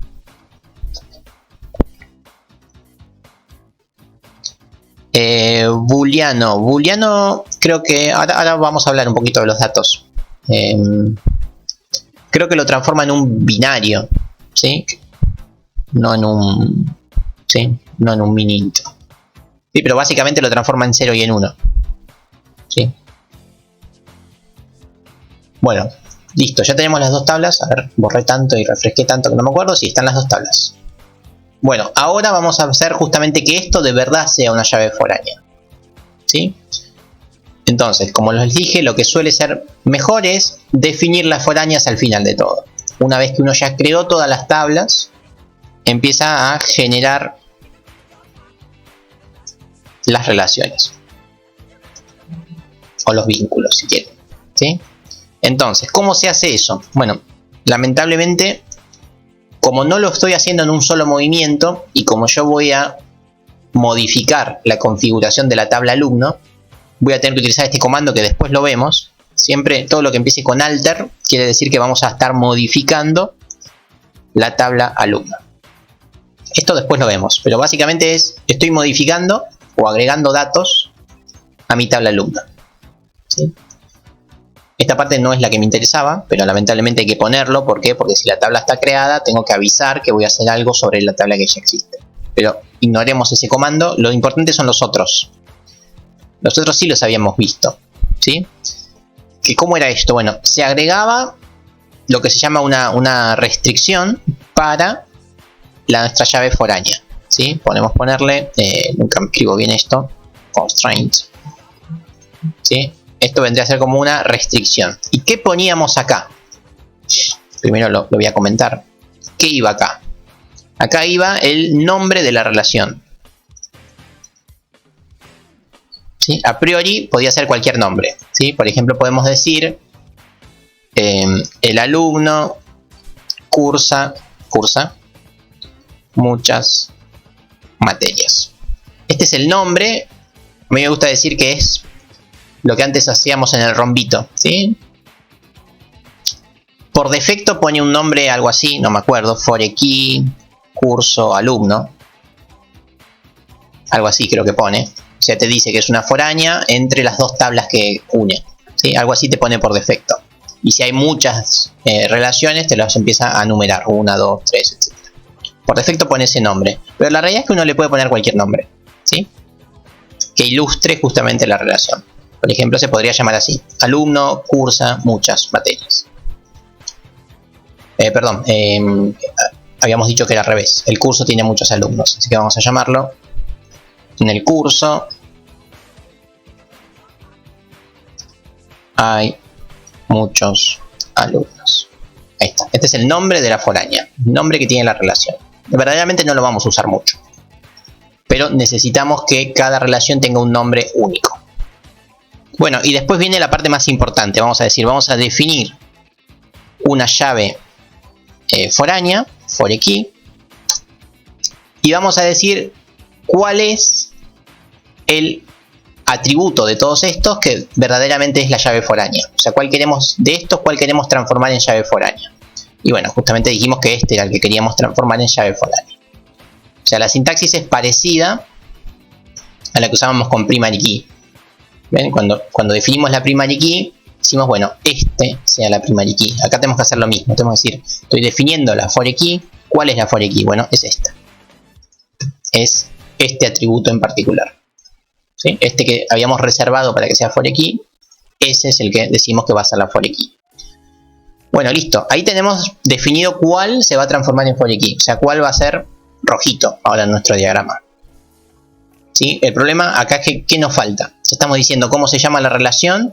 Booleano. Booleano, creo que ahora vamos a hablar un poquito de los datos. Creo que lo transforma en un binario, ¿sí? No en un, ¿sí? No en un mini int. Sí, pero básicamente lo transforma en 0 y en 1. ¿Sí? Bueno, listo, ya tenemos las dos tablas. A ver, borré tanto y refresqué tanto que no me acuerdo. Sí, están las dos tablas. Bueno, ahora vamos a hacer justamente que esto de verdad sea una llave foránea, ¿sí? Entonces, como les dije, lo que suele ser mejor es definir las foráneas al final de todo. Una vez que uno ya creó todas las tablas, empieza a generar las relaciones. O los vínculos, si quieren, ¿sí? Entonces, ¿cómo se hace eso? Bueno, lamentablemente, como no lo estoy haciendo en un solo movimiento y como yo voy a modificar la configuración de la tabla alumno, voy a tener que utilizar este comando que después lo vemos. Siempre todo lo que empiece con alter quiere decir que vamos a estar modificando la tabla alumno. Esto después lo vemos, pero básicamente estoy modificando o agregando datos a mi tabla alumno, ¿sí? Esta parte no es la que me interesaba, pero lamentablemente hay que ponerlo. ¿Por qué? Porque si la tabla está creada, tengo que avisar que voy a hacer algo sobre la tabla que ya existe. Pero ignoremos ese comando. Lo importante son los otros. Los otros sí los habíamos visto, ¿sí? ¿Que cómo era esto? Bueno, se agregaba lo que se llama una restricción para nuestra llave foránea, ¿sí? Podemos ponerle, nunca me escribo bien esto, constraint, ¿sí? Esto vendría a ser como una restricción. ¿Y qué poníamos acá? Primero lo voy a comentar. ¿Qué iba acá? Acá iba el nombre de la relación, ¿sí? A priori podía ser cualquier nombre, ¿sí? Por ejemplo, podemos decir el alumno cursa muchas materias. Este es el nombre. A mí me gusta decir que es lo que antes hacíamos en el rombito, ¿sí? Por defecto pone un nombre, algo así, no me acuerdo, for key, curso, alumno. Algo así creo que pone. O sea, te dice que es una foránea entre las dos tablas que une, ¿sí? Algo así te pone por defecto. Y si hay muchas relaciones, te las empieza a numerar. 1, 2, 3, etc. Por defecto pone ese nombre. Pero la realidad es que uno le puede poner cualquier nombre, ¿sí? Que ilustre justamente la relación. Por ejemplo, se podría llamar así: alumno cursa muchas materias. Perdón, habíamos dicho que era al revés. El curso tiene muchos alumnos, así que vamos a llamarlo: en el curso hay muchos alumnos. Ahí está. Este es el nombre de la foránea, el nombre que tiene la relación. verdaderamente no lo vamos a usar mucho. Pero necesitamos que cada relación tenga un nombre único. Bueno, y después viene la parte más importante. Vamos a definir una llave foránea, foreKey, y vamos a decir cuál es el atributo de todos estos que verdaderamente es la llave foránea. O sea, cuál queremos transformar en llave foránea. Y bueno, justamente dijimos que este era el que queríamos transformar en llave foránea. O sea, la sintaxis es parecida a la que usábamos con primary key. ¿Ven? Cuando definimos la primary key, decimos, bueno, este sea la primary key. Acá tenemos que hacer lo mismo. Tenemos que decir, estoy definiendo la foreKey. ¿Cuál es la foreKey? Bueno, es esta. Es este atributo en particular. ¿Sí? Este que habíamos reservado para que sea foreKey, ese es el que decimos que va a ser la foreKey. Bueno, listo. Ahí tenemos definido cuál se va a transformar en foreKey. O sea, cuál va a ser rojito ahora en nuestro diagrama. ¿Sí? El problema acá es que ¿qué nos falta? Estamos diciendo cómo se llama la relación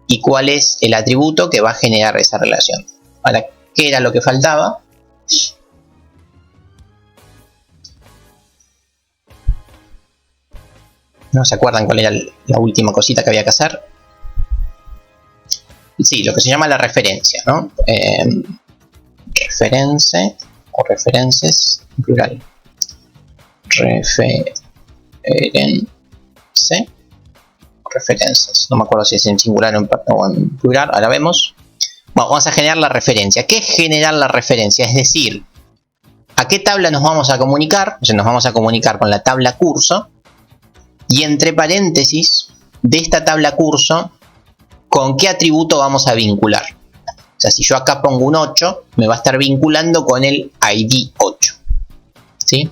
y cuál es el atributo que va a generar esa relación. Ahora, ¿qué era lo que faltaba? ¿No se acuerdan cuál era la última cosita que había que hacer? Sí, lo que se llama la referencia, ¿no? Reference o references en plural. References. No me acuerdo si es en singular o en plural. Ahora vemos. Bueno, vamos a generar la referencia. ¿Qué es generar la referencia? Es decir, ¿a qué tabla nos vamos a comunicar? O sea, nos vamos a comunicar con la tabla curso. Y entre paréntesis de esta tabla curso, ¿con qué atributo vamos a vincular? O sea, si yo acá pongo un 8, me va a estar vinculando con el ID 8. ¿Sí?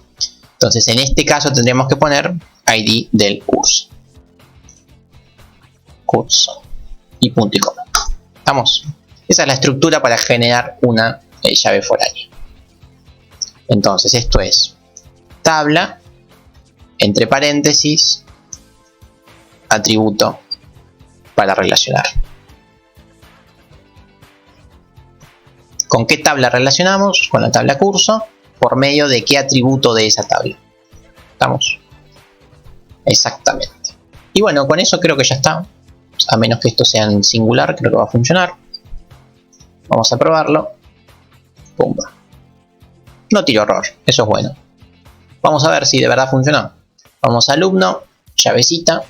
Entonces, en este caso tendríamos que poner ID del curso. Curso. Y punto y coma. ¿Estamos? Esa es la estructura para generar una llave foránea. Entonces, esto es tabla, entre paréntesis, atributo para relacionar. ¿Con qué tabla relacionamos? Con la tabla curso, por medio de qué atributo de esa tabla. ¿Estamos? Exactamente. Y bueno, con eso creo que ya está. A menos que esto sea en singular, creo que va a funcionar. Vamos a probarlo. Pumba. No tiro error, eso es bueno. Vamos a ver si de verdad funcionó. Vamos a alumno, llavecita,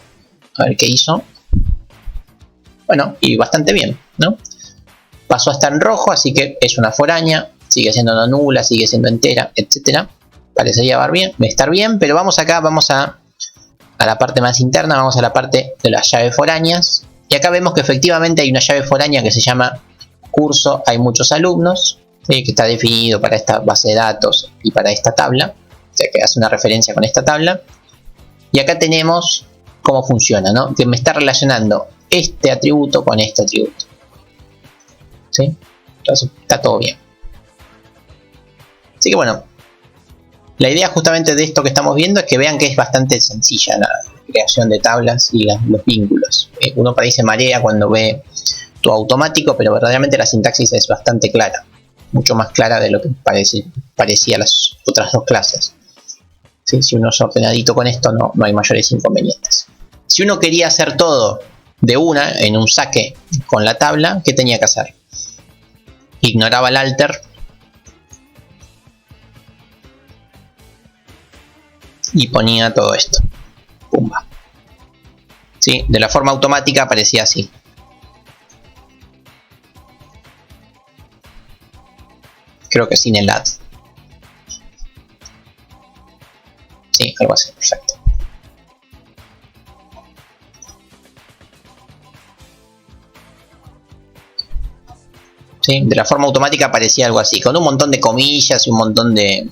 a ver qué hizo. Bueno, y bastante bien, ¿no? Pasó a estar en rojo, así que es una foránea, sigue siendo no nula, sigue siendo entera, etc. Parecería estar bien, pero vamos acá, vamos a la parte más interna, vamos a la parte de las llaves foráneas. Y acá vemos que efectivamente hay una llave foránea que se llama curso, hay muchos alumnos, que está definido para esta base de datos y para esta tabla. O sea que hace una referencia con esta tabla. Y acá tenemos cómo funciona, ¿no? Que me está relacionando este atributo con este atributo. ¿Sí? Entonces está todo bien. Así que bueno, la idea justamente de esto que estamos viendo es que vean que es bastante sencilla la creación de tablas y los vínculos. Uno por ahí se marea cuando ve todo automático, pero verdaderamente la sintaxis es bastante clara. Mucho más clara de lo que parecía las otras dos clases. ¿Sí? Si uno es ordenadito con esto, no hay mayores inconvenientes. Si uno quería hacer todo de una, en un saque con la tabla, ¿qué tenía que hacer? Ignoraba el alter y ponía todo esto. Pumba. ¿Sí? De la forma automática aparecía así. Creo que sin el add. Sí, algo así, perfecto. ¿Sí? De la forma automática aparecía algo así, con un montón de comillas y un montón de,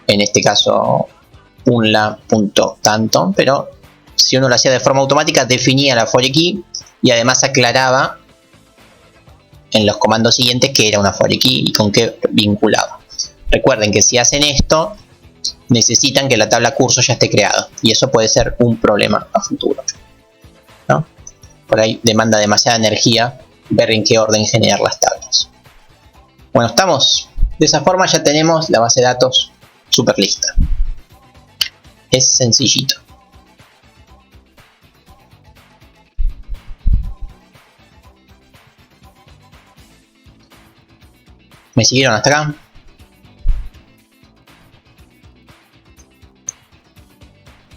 en este caso, unla punto tanto, pero si uno lo hacía de forma automática definía la foreKey y además aclaraba en los comandos siguientes que era una foreKey y con qué vinculaba. Recuerden que si hacen esto necesitan que la tabla curso ya esté creada y eso puede ser un problema a futuro, ¿no? Por ahí demanda demasiada energía ver en qué orden generar las tablas. Bueno, ¿estamos? De esa forma ya tenemos la base de datos súper lista. Es sencillito. ¿Me siguieron hasta acá?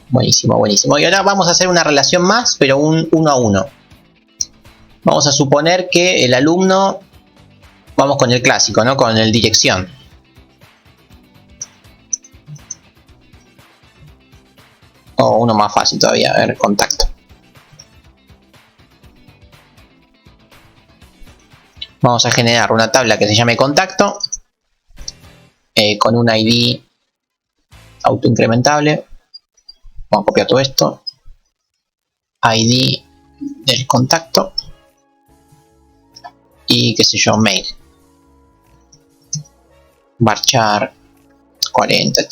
Buenísimo, buenísimo. Y ahora vamos a hacer una relación más, pero un 1 a 1. Vamos a suponer que el alumno, vamos con el clásico, ¿no? Con el dirección. O uno más fácil todavía, a ver, contacto. Vamos a generar una tabla que se llame contacto, con un ID autoincrementable. Vamos a copiar todo esto. ID del contacto. Y qué sé yo, mail. Varchar 40, etc.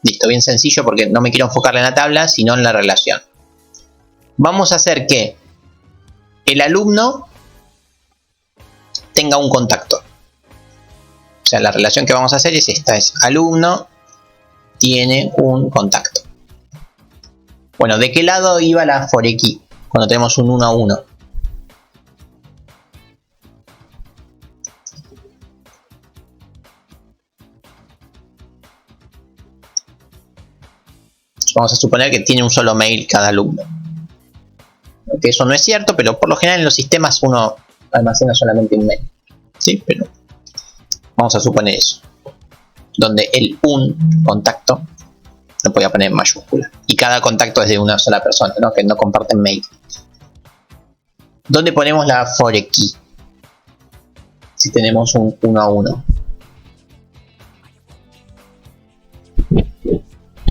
Listo, bien sencillo porque no me quiero enfocar en la tabla, sino en la relación. Vamos a hacer que el alumno tenga un contacto. O sea, la relación que vamos a hacer es esta, es alumno tiene un contacto. Bueno, ¿de qué lado iba la for key cuando tenemos un 1 a 1? Vamos a suponer que tiene un solo mail cada alumno. Que eso no es cierto, pero por lo general en los sistemas uno almacena solamente un mail. ¿Sí? Pero vamos a suponer eso. Donde el un contacto lo voy a poner en mayúscula. Y cada contacto es de una sola persona, ¿no? Que no comparten mail. ¿Dónde ponemos la for key? Si tenemos un 1 a 1.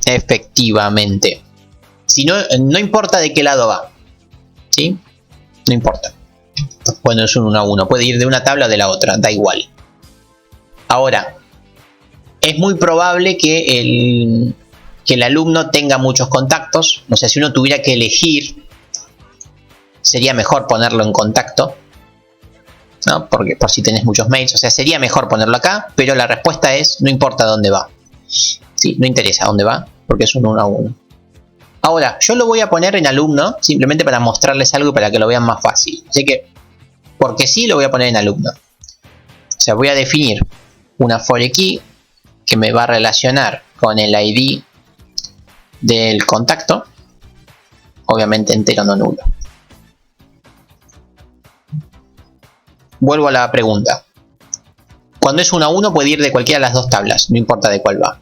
Efectivamente. Si no, no importa de qué lado va. ¿Sí? No importa. Bueno, es un 1 a 1. Puede ir de una tabla o de la otra. Da igual. Ahora, es muy probable que el alumno tenga muchos contactos. O sea, si uno tuviera que elegir, sería mejor ponerlo en contacto, ¿no? Porque por si tenés muchos mails. O sea, sería mejor ponerlo acá, pero la respuesta es, no importa dónde va. Sí, no interesa dónde va, porque es un 1 a 1. Ahora, yo lo voy a poner en alumno, simplemente para mostrarles algo y para que lo vean más fácil. Así que, porque sí, lo voy a poner en alumno. O sea, voy a definir una for key que me va a relacionar con el ID del contacto. Obviamente entero, no nulo. Vuelvo a la pregunta. Cuando es 1 a 1 puede ir de cualquiera de las dos tablas, no importa de cuál va.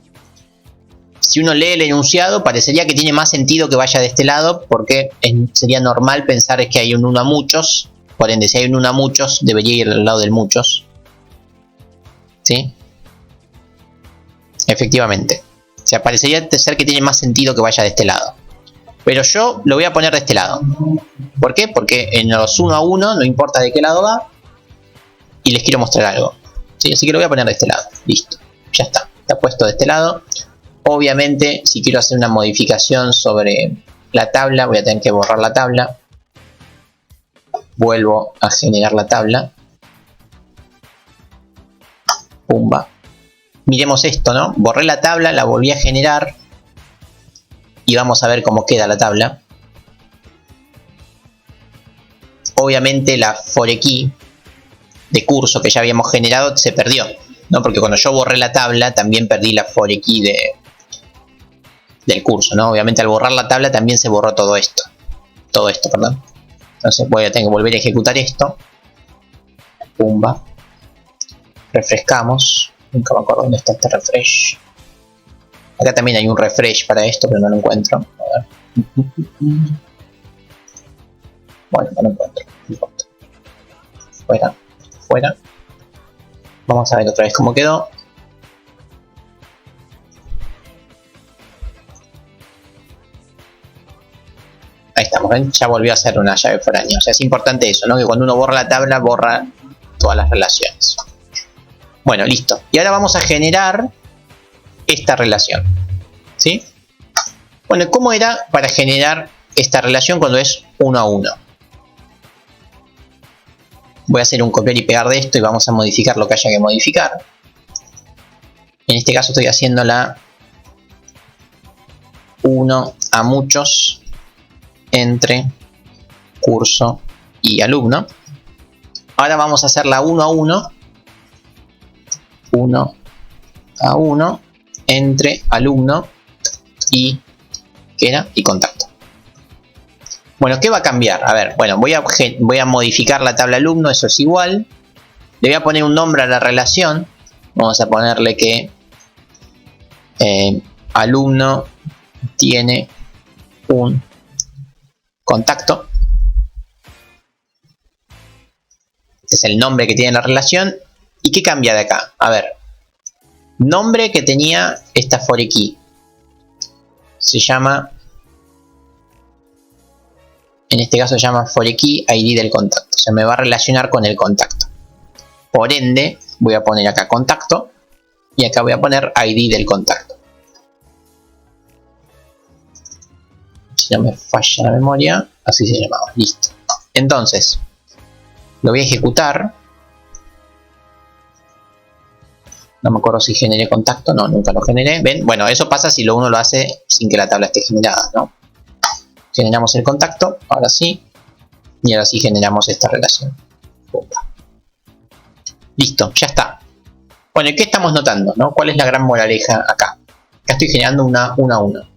Si uno lee el enunciado, parecería que tiene más sentido que vaya de este lado, porque sería normal pensar que hay un 1 a muchos. Por ende, si hay un 1 a muchos, debería ir al lado del muchos. ¿Sí? Efectivamente. O sea, parecería ser que tiene más sentido que vaya de este lado. Pero yo lo voy a poner de este lado. ¿Por qué? Porque en los 1 a 1, no importa de qué lado va, y les quiero mostrar algo. ¿Sí? Así que lo voy a poner de este lado. Listo. Ya está. Está puesto de este lado. Obviamente, si quiero hacer una modificación sobre la tabla, voy a tener que borrar la tabla. Vuelvo a generar la tabla. Pumba. Miremos esto, ¿no? Borré la tabla, la volví a generar. Y vamos a ver cómo queda la tabla. Obviamente la for key de curso que ya habíamos generado se perdió, ¿no? Porque cuando yo borré la tabla, también perdí la for key del curso, ¿no? Obviamente al borrar la tabla también se borró todo esto. Todo esto, perdón. Entonces voy a tener que volver a ejecutar esto. Pumba. Refrescamos. Nunca me acuerdo dónde está este refresh. Acá también hay un refresh para esto, pero no lo encuentro. A ver. Bueno, no lo encuentro. Fuera. Fuera. Vamos a ver otra vez cómo quedó. Ahí estamos, ¿ven? Ya volvió a ser una llave foránea. O sea, es importante eso, ¿no? Que cuando uno borra la tabla, borra todas las relaciones. Bueno, listo. Y ahora vamos a generar esta relación. ¿Sí? Bueno, ¿cómo era para generar esta relación cuando es 1 a 1? Voy a hacer un copiar y pegar de esto y vamos a modificar lo que haya que modificar. En este caso estoy haciendo la 1 a muchos entre curso y alumno. Ahora vamos a hacer la 1 a 1. 1 a 1 entre alumno y ¿qué era? Y contacto. Bueno, ¿qué va a cambiar? A ver, bueno, voy a modificar la tabla alumno, eso es igual. Le voy a poner un nombre a la relación. Vamos a ponerle que alumno tiene un contacto. Este es el nombre que tiene la relación. ¿Y qué cambia de acá? A ver, nombre que tenía esta foreKey se llama, en este caso se llama foreKey ID del contacto. O sea, me va a relacionar con el contacto. Por ende, voy a poner acá contacto y acá voy a poner ID del contacto. Si no me falla la memoria, así se llamaba. Listo. Entonces, lo voy a ejecutar. No me acuerdo si generé contacto. No, nunca lo generé. ¿Ven? Bueno, eso pasa si uno lo hace sin que la tabla esté generada, ¿no? Generamos el contacto. Ahora sí. Y ahora sí generamos esta relación. Listo, ya está. Bueno, ¿y qué estamos notando, no? ¿Cuál es la gran moraleja acá? Acá estoy generando una 1 a 1.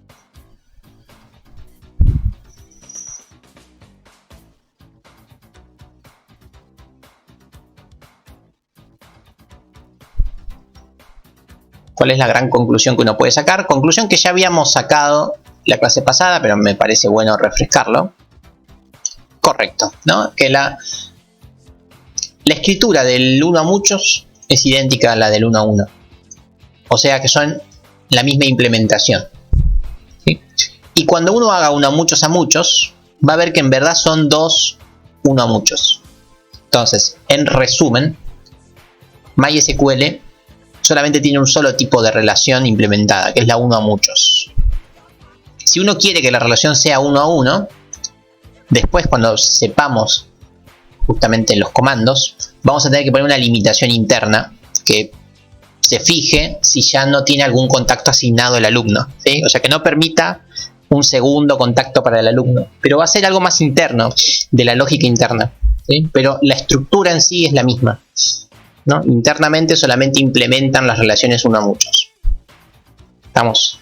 ¿Cuál es la gran conclusión que uno puede sacar? Conclusión que ya habíamos sacado la clase pasada, pero me parece bueno refrescarlo. Correcto, ¿no? Que la escritura del 1 a muchos es idéntica a la del 1 a 1. O sea que son la misma implementación. ¿Sí? Y cuando uno haga 1 a muchos, va a ver que en verdad son dos 1 a muchos. Entonces, en resumen, MySQL solamente tiene un solo tipo de relación implementada, que es la 1 a muchos. Si uno quiere que la relación sea 1 a 1, después cuando sepamos justamente los comandos, vamos a tener que poner una limitación interna que se fije si ya no tiene algún contacto asignado el alumno, ¿sí? O sea, que no permita un segundo contacto para el alumno, pero va a ser algo más interno de la lógica interna, ¿sí? Pero la estructura en sí es la misma, ¿no? Internamente solamente implementan las relaciones 1 a muchos. Estamos.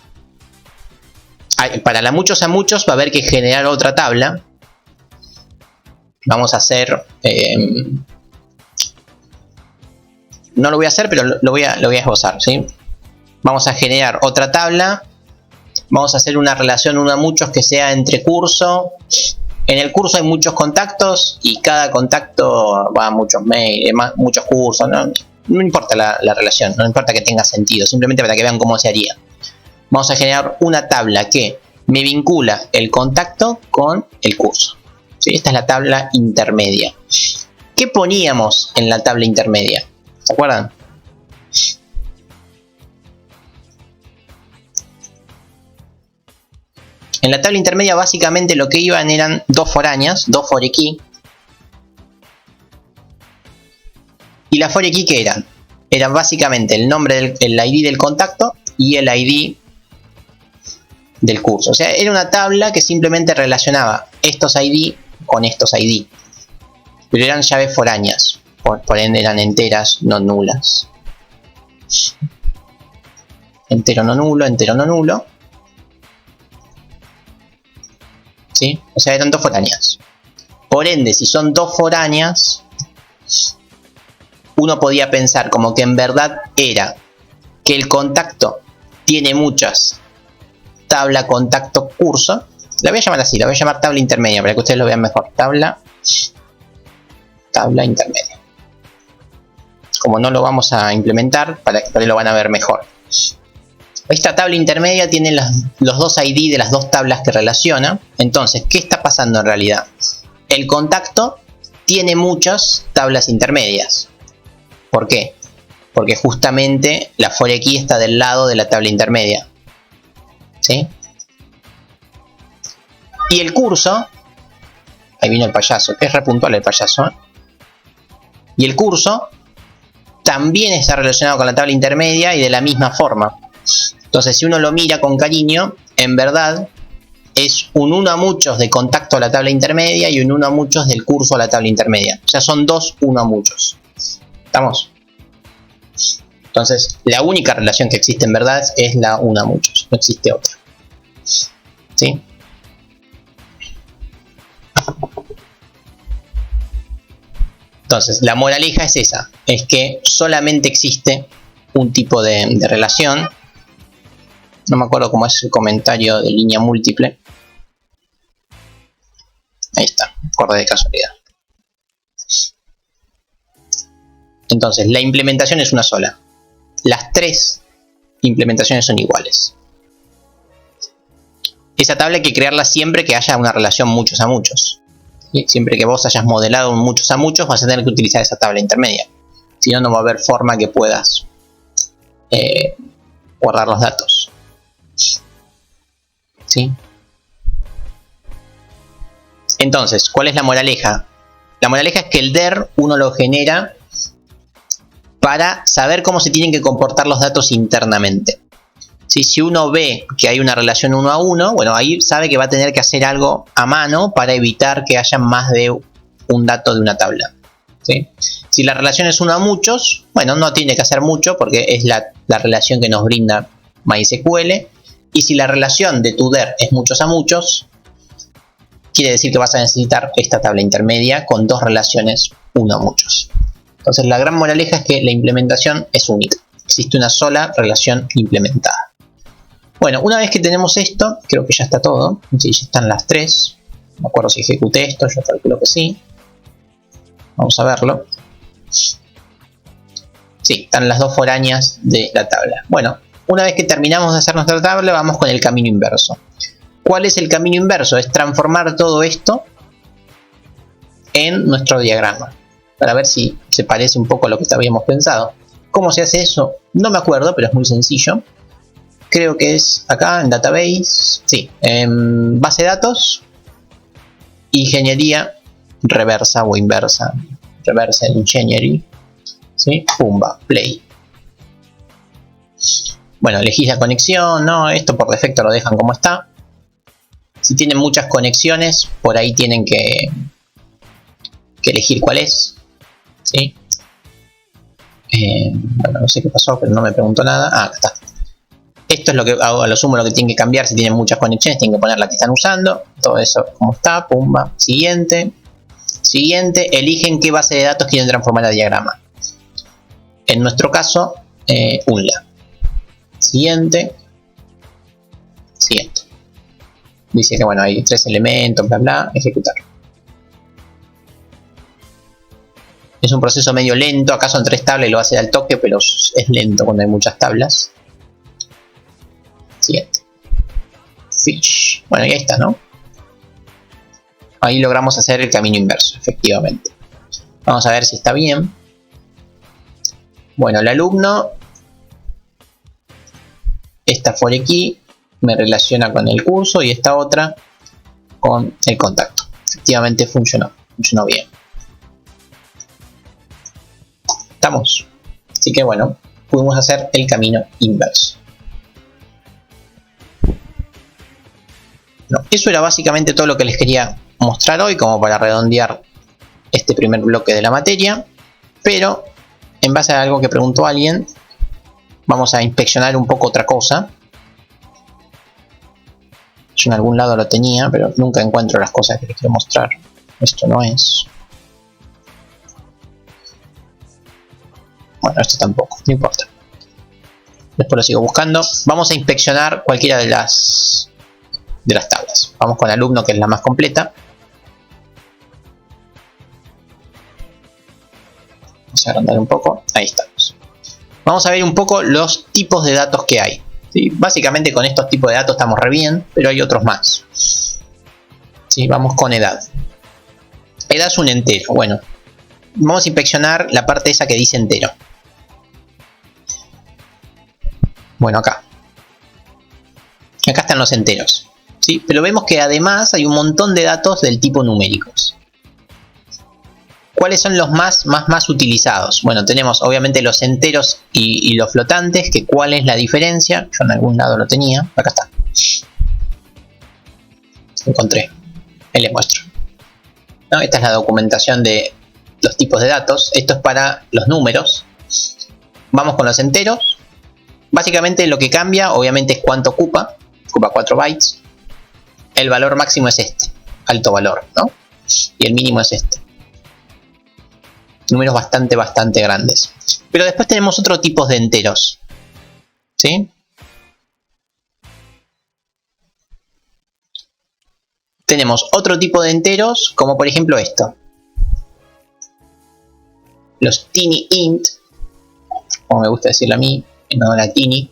Para la muchos a muchos va a haber que generar otra tabla. Vamos a hacer... no lo voy a hacer, pero lo voy a esbozar, ¿sí? Vamos a generar otra tabla. Vamos a hacer una relación 1 a muchos que sea entre curso. En el curso hay muchos contactos y cada contacto va a muchos mails, muchos cursos. No importa la relación, no importa que tenga sentido, simplemente para que vean cómo se haría. Vamos a generar una tabla que me vincula el contacto con el curso. ¿Sí? Esta es la tabla intermedia. ¿Qué poníamos en la tabla intermedia? ¿Se acuerdan? En la tabla intermedia básicamente lo que iban eran dos foráneas, dos foreKey. ¿Y la foreKey qué eran? Eran básicamente el nombre, el ID del contacto y el ID del curso. O sea, era una tabla que simplemente relacionaba estos ID con estos ID. Pero eran llaves foráneas. Por ende eran enteras, no nulas. Entero no nulo, entero no nulo. ¿Sí? O sea, eran dos foráneas. Por ende, si son dos foráneas, uno podía pensar como que en verdad era que el contacto tiene muchas tabla contacto curso. La voy a llamar así, la voy a llamar tabla intermedia para que ustedes lo vean mejor. Tabla intermedia. Como no lo vamos a implementar, para que lo van a ver mejor. Esta tabla intermedia tiene los dos ID de las dos tablas que relaciona. Entonces, ¿qué está pasando en realidad? El contacto tiene muchas tablas intermedias. ¿Por qué? Porque justamente la foreKey está del lado de la tabla intermedia. ¿Sí? Y el curso... Ahí vino el payaso, que es re puntual el payaso, ¿eh? Y el curso también está relacionado con la tabla intermedia y de la misma forma. Entonces, si uno lo mira con cariño, en verdad es un 1 a muchos de contacto a la tabla intermedia y un 1 a muchos del curso a la tabla intermedia. O sea, son dos 1 a muchos. ¿Estamos? Entonces, la única relación que existe en verdad es la 1 a muchos. No existe otra. ¿Sí? Entonces, la moraleja es esa. Es que solamente existe un tipo de relación. No me acuerdo cómo es el comentario de línea múltiple. Ahí está, acordé de casualidad. Entonces, la implementación es una sola. Las tres implementaciones son iguales. Esa tabla hay que crearla siempre que haya una relación muchos a muchos. ¿Sí? Siempre que vos hayas modelado un muchos a muchos, vas a tener que utilizar esa tabla intermedia. Si no, no va a haber forma que puedas guardar los datos. ¿Sí? Entonces, ¿cuál es la moraleja? La moraleja es que el DER uno lo genera para saber cómo se tienen que comportar los datos internamente. ¿Sí? Si uno ve que hay una relación 1 a 1, bueno, ahí sabe que va a tener que hacer algo a mano para evitar que haya más de un dato de una tabla. ¿Sí? Si la relación es 1 a muchos, bueno, no tiene que hacer mucho porque es la relación que nos brinda MySQL. Y si la relación de tu DER es muchos a muchos, quiere decir que vas a necesitar esta tabla intermedia con dos relaciones 1 a muchos. Entonces, la gran moraleja es que la implementación es única. Existe una sola relación implementada. Bueno, una vez que tenemos esto, creo que ya está todo. Sí, ya están las tres. No me acuerdo si ejecuté esto, yo calculo que sí. Vamos a verlo. Sí, están las dos foráneas de la tabla. Bueno, una vez que terminamos de hacer nuestra tabla, vamos con el camino inverso. ¿Cuál es el camino inverso? Es transformar todo esto en nuestro diagrama. Para ver si se parece un poco a lo que habíamos pensado. ¿Cómo se hace eso? No me acuerdo, pero es muy sencillo. Creo que es acá en Database. Sí, en Base de Datos. Ingeniería reversa o inversa. Reversa Engineering. ¿Sí? Pumba, Play. Bueno, elegís la conexión, ¿no? Esto por defecto lo dejan como está. Si tienen muchas conexiones, por ahí tienen que elegir cuál es. ¿Sí? Bueno, no sé qué pasó, pero no me preguntó nada. Ah, acá está. Esto es lo que hago, a lo sumo lo que tienen que cambiar. Si tienen muchas conexiones, tienen que poner la que están usando. Todo eso como está, pumba. Siguiente. Siguiente, eligen qué base de datos quieren transformar a diagrama. En nuestro caso, UNLA. Siguiente. Siguiente. Dice que bueno, hay 3 elementos, bla bla, ejecutar. Es un proceso medio lento, acá son 3 tablas y lo va a hacer al toque, pero es lento cuando hay muchas tablas. Siguiente. Fish. Bueno, y ahí está, ¿no? Ahí logramos hacer el camino inverso, efectivamente. Vamos a ver si está bien. Bueno, el alumno, esta for key me relaciona con el curso y esta otra con el contacto. Efectivamente funcionó bien. ¿Estamos? Así que bueno, pudimos hacer el camino inverso. No, eso era básicamente todo lo que les quería mostrar hoy, como para redondear este primer bloque de la materia. Pero en base a algo que preguntó alguien, vamos a inspeccionar un poco otra cosa. Yo en algún lado lo tenía, pero nunca encuentro las cosas que les quiero mostrar. Esto no es. Bueno, esto tampoco, no importa. Después lo sigo buscando. Vamos a inspeccionar cualquiera de las tablas. Vamos con alumno, que es la más completa. Vamos a agrandar un poco. Ahí estamos. Vamos a ver un poco los tipos de datos que hay. ¿Sí? Básicamente con estos tipos de datos estamos re bien, pero hay otros más. ¿Sí? Vamos con edad. Edad es un entero. Bueno, vamos a inspeccionar la parte esa que dice entero. Bueno, acá. Acá están los enteros. ¿Sí? Pero vemos que además hay un montón de datos del tipo numéricos. ¿Cuáles son los más utilizados? Bueno, tenemos obviamente los enteros y los flotantes, que cuál es la diferencia. Yo en algún lado lo tenía, acá está. Encontré, ahí les muestro. ¿No? Esta es la documentación de los tipos de datos. Esto es para los números. Vamos con los enteros. Básicamente lo que cambia obviamente es cuánto ocupa. Ocupa 4 bytes. El valor máximo es este, alto valor, ¿no? Y el mínimo es este. Números bastante grandes. Pero después tenemos otro tipo de enteros, ¿sí? Tenemos otro tipo de enteros, como por ejemplo esto. Los tiny int, como me gusta decirlo a mí, no la tiny.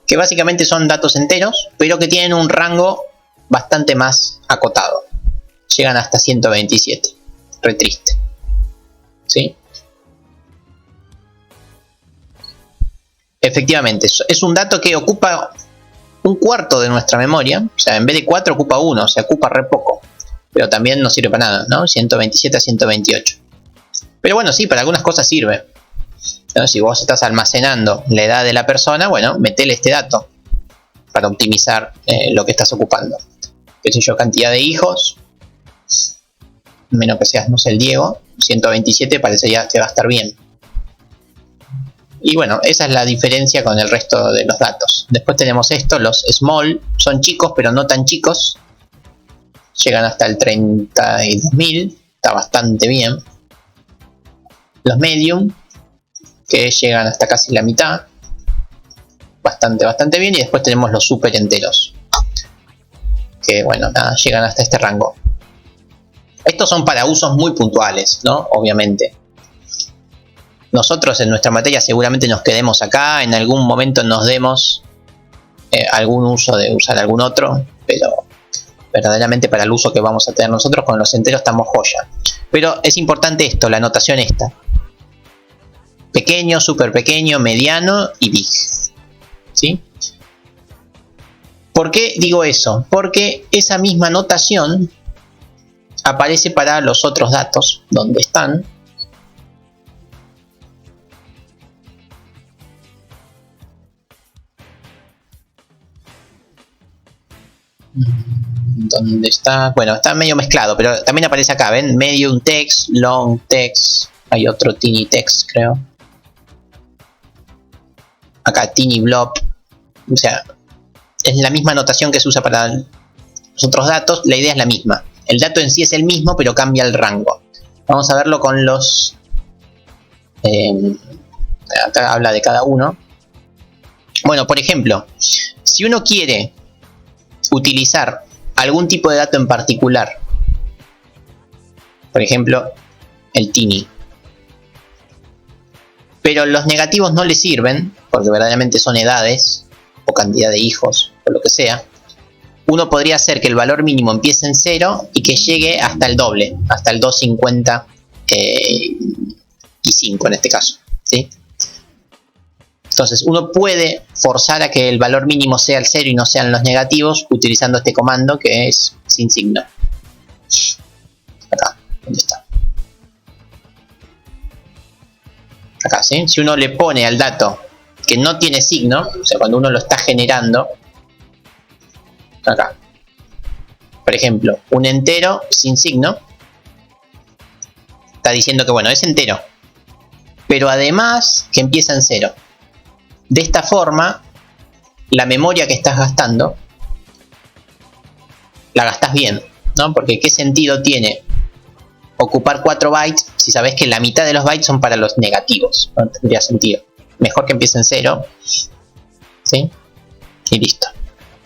Que básicamente son datos enteros, pero que tienen un rango bastante más acotado. Llegan hasta 127. Re triste. ¿Sí? Efectivamente, es un dato que ocupa un cuarto de nuestra memoria. O sea, en vez de 4 ocupa 1, o sea, ocupa re poco. Pero también no sirve para nada, ¿no? 127 a 128. Pero bueno, sí, para algunas cosas sirve. ¿No? Si vos estás almacenando la edad de la persona, bueno, metele este dato para optimizar lo que estás ocupando. Qué sé yo, cantidad de hijos, menos que seas, no sé, el Diego, 127 parecería que va a estar bien. Y bueno, esa es la diferencia con el resto de los datos. Después tenemos esto, los small, son chicos pero no tan chicos. Llegan hasta el 32.000, está bastante bien. Los medium, que llegan hasta casi la mitad, bastante bien. Y después tenemos los super enteros, que bueno, nada, llegan hasta este rango. Estos son para usos muy puntuales, ¿no? Obviamente. Nosotros en nuestra materia seguramente nos quedemos acá, en algún momento nos demos algún uso de usar algún otro, pero verdaderamente para el uso que vamos a tener nosotros con los enteros estamos joya. Pero es importante esto, la notación esta. Pequeño, super pequeño, mediano y big. ¿Sí? ¿Por qué digo eso? Porque esa misma notación aparece para los otros datos, donde están. ¿Dónde está? Bueno, está medio mezclado, pero también aparece acá, ¿ven? Medium text, long text, hay otro tiny text, creo. Acá tiny blob, o sea, es la misma notación que se usa para los otros datos, la idea es la misma. El dato en sí es el mismo, pero cambia el rango. Vamos a verlo con los... acá habla de cada uno. Bueno, por ejemplo, si uno quiere utilizar algún tipo de dato en particular, por ejemplo, el tiny, pero los negativos no le sirven, porque verdaderamente son edades, o cantidad de hijos, o lo que sea, uno podría hacer que el valor mínimo empiece en 0 y que llegue hasta el doble, hasta el 250 y 5 en este caso, ¿sí? Entonces uno puede forzar a que el valor mínimo sea el 0 y no sean los negativos utilizando este comando que es sin signo. Acá, ¿dónde está? Acá, ¿sí? Si uno le pone al dato que no tiene signo, o sea, cuando uno lo está generando, acá, por ejemplo, un entero sin signo, está diciendo que bueno, es entero, pero además que empieza en 0. De esta forma, la memoria que estás gastando, la gastas bien, ¿no? Porque ¿qué sentido tiene ocupar 4 bytes si sabes que la mitad de los bytes son para los negativos? No tendría sentido. Mejor que empiece en 0, ¿sí? Y listo.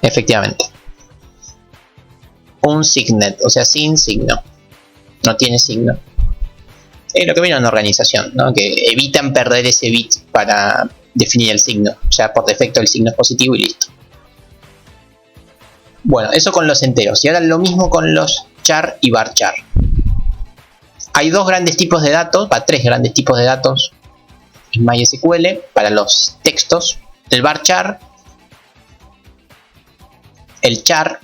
Efectivamente. Un signet, o sea, sin signo. No tiene signo. Es lo que viene en una organización, ¿no? Que evitan perder ese bit para definir el signo. Ya por defecto el signo es positivo y listo. Bueno, eso con los enteros. Y ahora lo mismo con los char y varchar. Hay dos grandes tipos de datos, tres grandes tipos de datos en MySQL para los textos. El varchar, el char.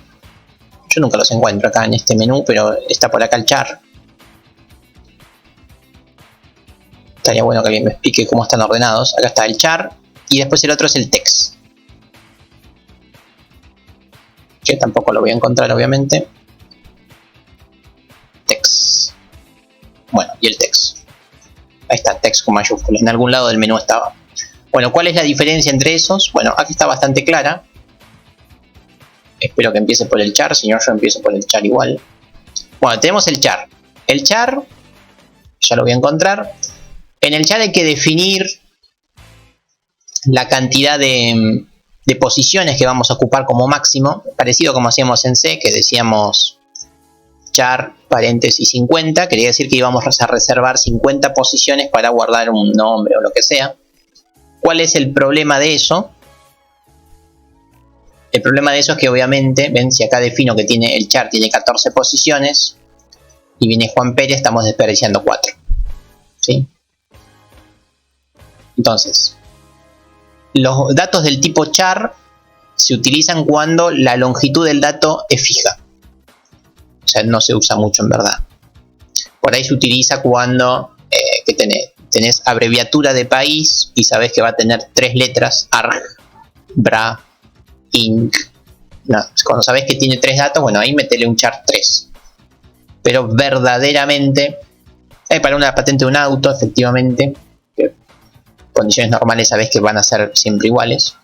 Yo nunca los encuentro acá en este menú, pero está por acá el char. estaría bueno que alguien me explique cómo están ordenados. Acá está el char y después el otro es el text, que tampoco lo voy a encontrar obviamente. Text. Bueno, y el text. Ahí está, text con mayúsculas. En algún lado del menú estaba. Bueno, ¿cuál es la diferencia entre esos? Bueno, aquí está bastante clara. Espero que empiece por el char, si no yo empiezo por el char igual. Bueno, tenemos el char. El char, ya lo voy a encontrar. En el char hay que definir la cantidad de posiciones que vamos a ocupar como máximo. Parecido como hacíamos en C, que decíamos char paréntesis 50. Quería decir que íbamos a reservar 50 posiciones para guardar un nombre o lo que sea. ¿Cuál es el problema de eso? El problema de eso es que obviamente, ven, si acá defino que tiene el char tiene 14 posiciones y viene Juan Pérez, estamos desperdiciando 4. ¿Sí? Entonces, los datos del tipo char se utilizan cuando la longitud del dato es fija. O sea, no se usa mucho en verdad. Por ahí se utiliza cuando ¿qué tenés abreviatura de país y sabés que va a tener 3 letras, ARG, BRA, INC. No, cuando sabés que tiene 3 datos, bueno, ahí metele un char 3. Pero verdaderamente, para una patente de un auto, efectivamente, que condiciones normales sabés que van a ser siempre iguales.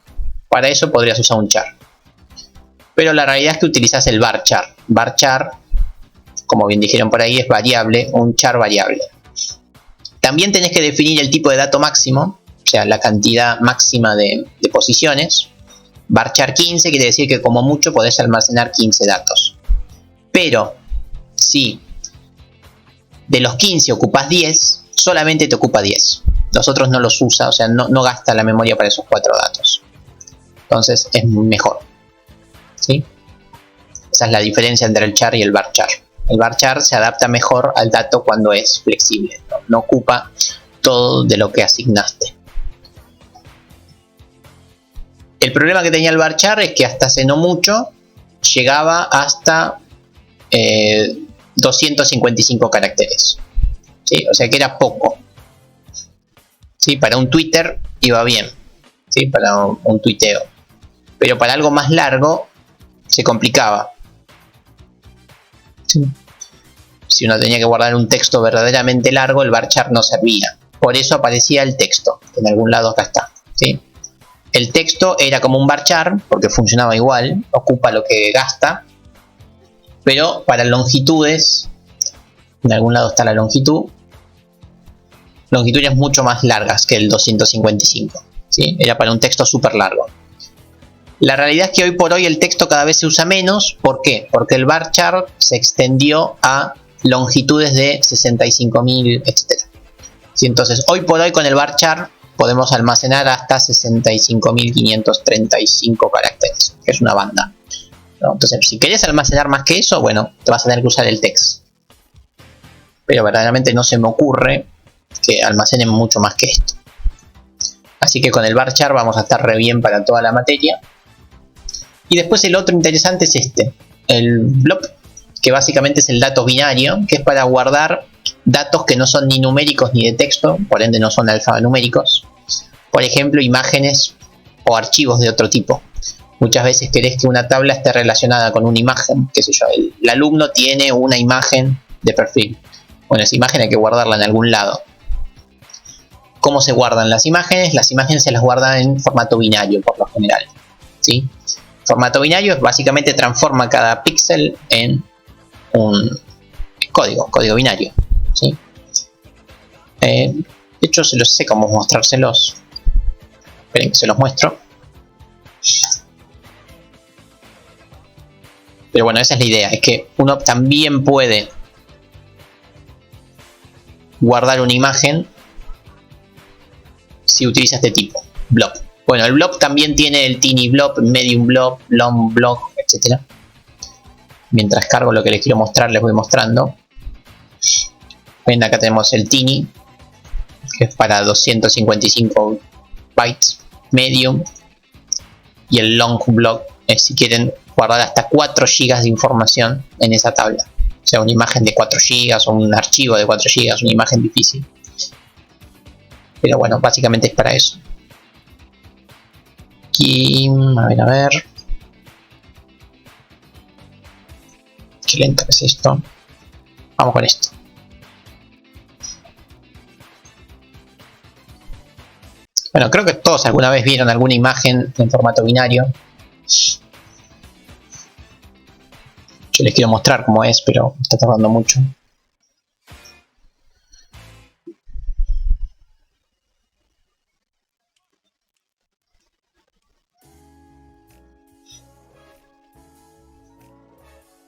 Para eso podrías usar un char. Pero la realidad es que utilizas el varchar. Varchar, como bien dijeron por ahí, es variable, un char variable. También tenés que definir el tipo de dato máximo, o sea, la cantidad máxima de posiciones. Varchar 15 quiere decir que como mucho podés almacenar 15 datos. Pero si de los 15 ocupas 10, solamente te ocupa 10. Los otros no los usa, o sea, no gasta la memoria para esos 4 datos. Entonces es mejor. ¿Sí? Esa es la diferencia entre el char y el varchar. El varchar se adapta mejor al dato cuando es flexible, no ocupa todo de lo que asignaste. El problema que tenía el varchar es que hasta hace no mucho llegaba hasta 255 caracteres. ¿Sí? O sea que era poco. ¿Sí? Para un Twitter iba bien. ¿Sí? Para un tuiteo. Pero para algo más largo se complicaba. ¿Sí? Si uno tenía que guardar un texto verdaderamente largo, el varchar no servía. Por eso aparecía el texto. En algún lado acá está. ¿Sí? El texto era como un varchar, porque funcionaba igual, ocupa lo que gasta, pero para longitudes, en algún lado está la longitud, longitudes mucho más largas que el 255, ¿sí? Era para un texto súper largo. La realidad es que hoy por hoy el texto cada vez se usa menos. ¿Por qué? Porque el varchar se extendió a longitudes de 65.000, etc. ¿Sí? Entonces, hoy por hoy con el varchar podemos almacenar hasta 65.535 caracteres, que es una banda, ¿no? Entonces, si querés almacenar más que eso, bueno, te vas a tener que usar el text. Pero verdaderamente no se me ocurre que almacenen mucho más que esto. Así que con el varchar vamos a estar re bien para toda la materia. Y después el otro interesante es este, el blob, que básicamente es el dato binario, que es para guardar datos que no son ni numéricos ni de texto, por ende no son alfanuméricos. Por ejemplo, imágenes o archivos de otro tipo. Muchas veces querés que una tabla esté relacionada con una imagen, qué sé yo, el alumno tiene una imagen de perfil. Bueno, esa imagen hay que guardarla en algún lado. ¿Cómo se guardan las imágenes? Las imágenes se las guardan en formato binario por lo general, ¿sí? Formato binario básicamente transforma cada píxel en un código binario, ¿sí? De hecho, se los sé cómo mostrárselos. Esperen que se los muestro. Pero bueno, esa es la idea, es que uno también puede guardar una imagen si utiliza este tipo, blob. Bueno, el blob también tiene el tiny blob, medium blob, long blob, etc. Mientras cargo lo que les quiero mostrar, les voy mostrando. Ven, acá tenemos el tiny, que es para 255 bytes, medium, y el long blob es si quieren guardar hasta 4 GB de información en esa tabla. O sea, una imagen de 4 GB o un archivo de 4 GB, una imagen difícil. Pero bueno, básicamente es para eso. Aquí, a ver. Qué lento es esto. Vamos con esto. Bueno, creo que todos alguna vez vieron alguna imagen en formato binario. Yo les quiero mostrar cómo es, pero está tardando mucho.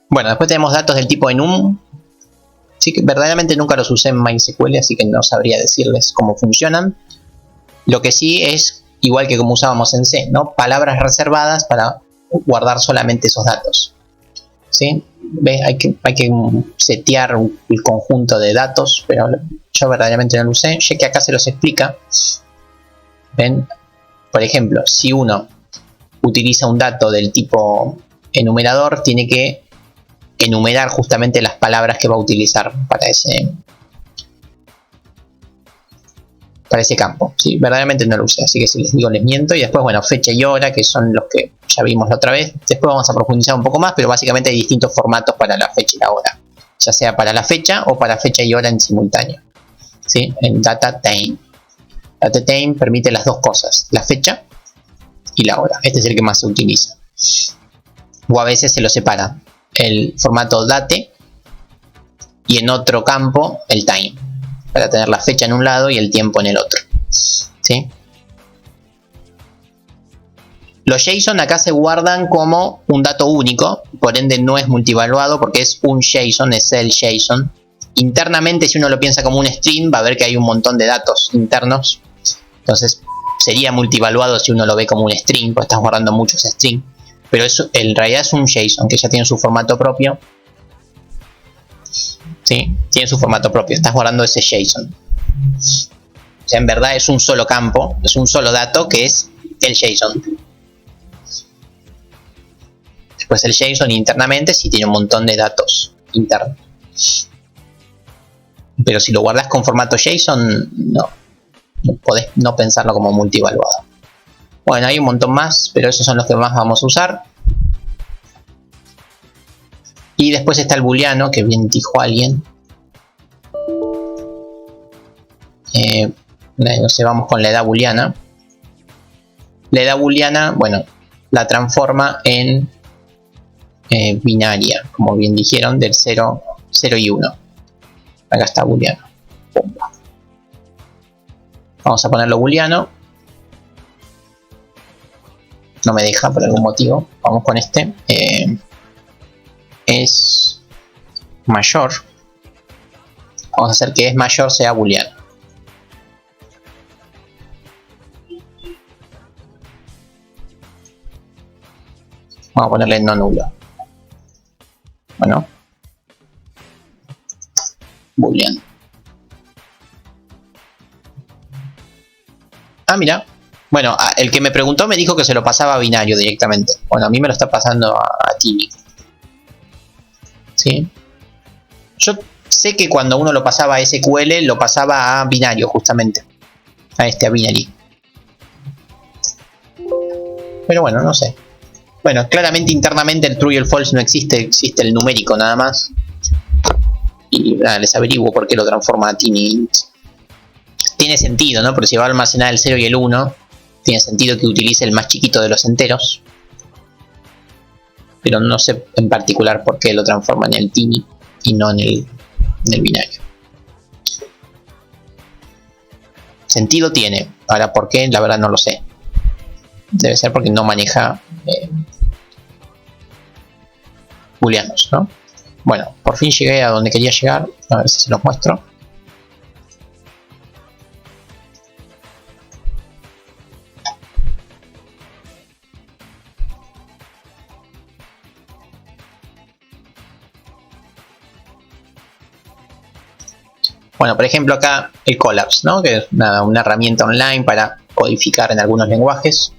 Bueno, después tenemos datos del tipo enum. Sí que verdaderamente nunca los usé en MySQL, así que no sabría decirles cómo funcionan. Lo que sí es, igual que como usábamos en C, ¿no? Palabras reservadas para guardar solamente esos datos. ¿Sí? ¿Ves? Hay que setear el conjunto de datos, pero yo verdaderamente no lo usé, ya que acá se los explica. ¿Ven? Por ejemplo, si uno utiliza un dato del tipo enumerador, tiene que enumerar justamente las palabras que va a utilizar para ese campo. ¿Sí? Verdaderamente no lo usé, así que si les digo les miento. Y después, bueno, fecha y hora, que son los que ya vimos la otra vez. Después vamos a profundizar un poco más, pero básicamente hay distintos formatos para la fecha y la hora, ya sea para la fecha o para fecha y hora en simultáneo. ¿Sí? En DataTime. DataTime permite las dos cosas, la fecha y la hora. Este es el que más se utiliza. O a veces se lo separa el formato date y en otro campo el time, para tener la fecha en un lado y el tiempo en el otro. ¿Sí? Los JSON acá se guardan como un dato único, por ende no es multivaluado porque es un JSON, es el JSON. Internamente, si uno lo piensa como un string, va a ver que hay un montón de datos internos. Entonces sería multivaluado si uno lo ve como un string, porque estás guardando muchos strings. Pero eso en realidad es un JSON que ya tiene su formato propio. ¿Sí? Tiene su formato propio, estás guardando ese JSON. O sea, en verdad es un solo campo, es un solo dato que es el JSON. Después el JSON internamente sí tiene un montón de datos internos. Pero si lo guardas con formato JSON, no podés no pensarlo como multivaluado. Bueno, hay un montón más, pero esos son los que más vamos a usar. Y después está el booleano, que bien dijo alguien. No sé, vamos con la edad booleana. La edad booleana, bueno, la transforma en binaria, como bien dijeron, del 0 y 1. Acá está booleano. Pumba. Vamos a ponerlo booleano. No me deja por algún motivo. Vamos con este. Es mayor. Vamos a hacer que es mayor sea booleano. Vamos a ponerle no nulo. Bueno. Booleano. Ah, mira. Bueno, el que me preguntó me dijo que se lo pasaba a binario directamente. Bueno, a mí me lo está pasando a Tini. ¿Sí? Yo sé que cuando uno lo pasaba a SQL, lo pasaba a binario justamente. A binary. Pero bueno, no sé. Bueno, claramente internamente el true y el false no existe. Existe el numérico nada más. Y nada, les averiguo por qué lo transforma a Tini. Tiene sentido, ¿no? Porque si va a almacenar el 0 y el 1, tiene sentido que utilice el más chiquito de los enteros. Pero no sé en particular por qué lo transforma en el Tini y no en el binario. Sentido tiene. Ahora, ¿por qué? La verdad no lo sé. Debe ser porque no maneja booleanos, ¿no? Bueno, por fin llegué a donde quería llegar. A ver si se los muestro. Bueno, por ejemplo acá el Collapse, ¿no? Que es una herramienta online para codificar en algunos lenguajes.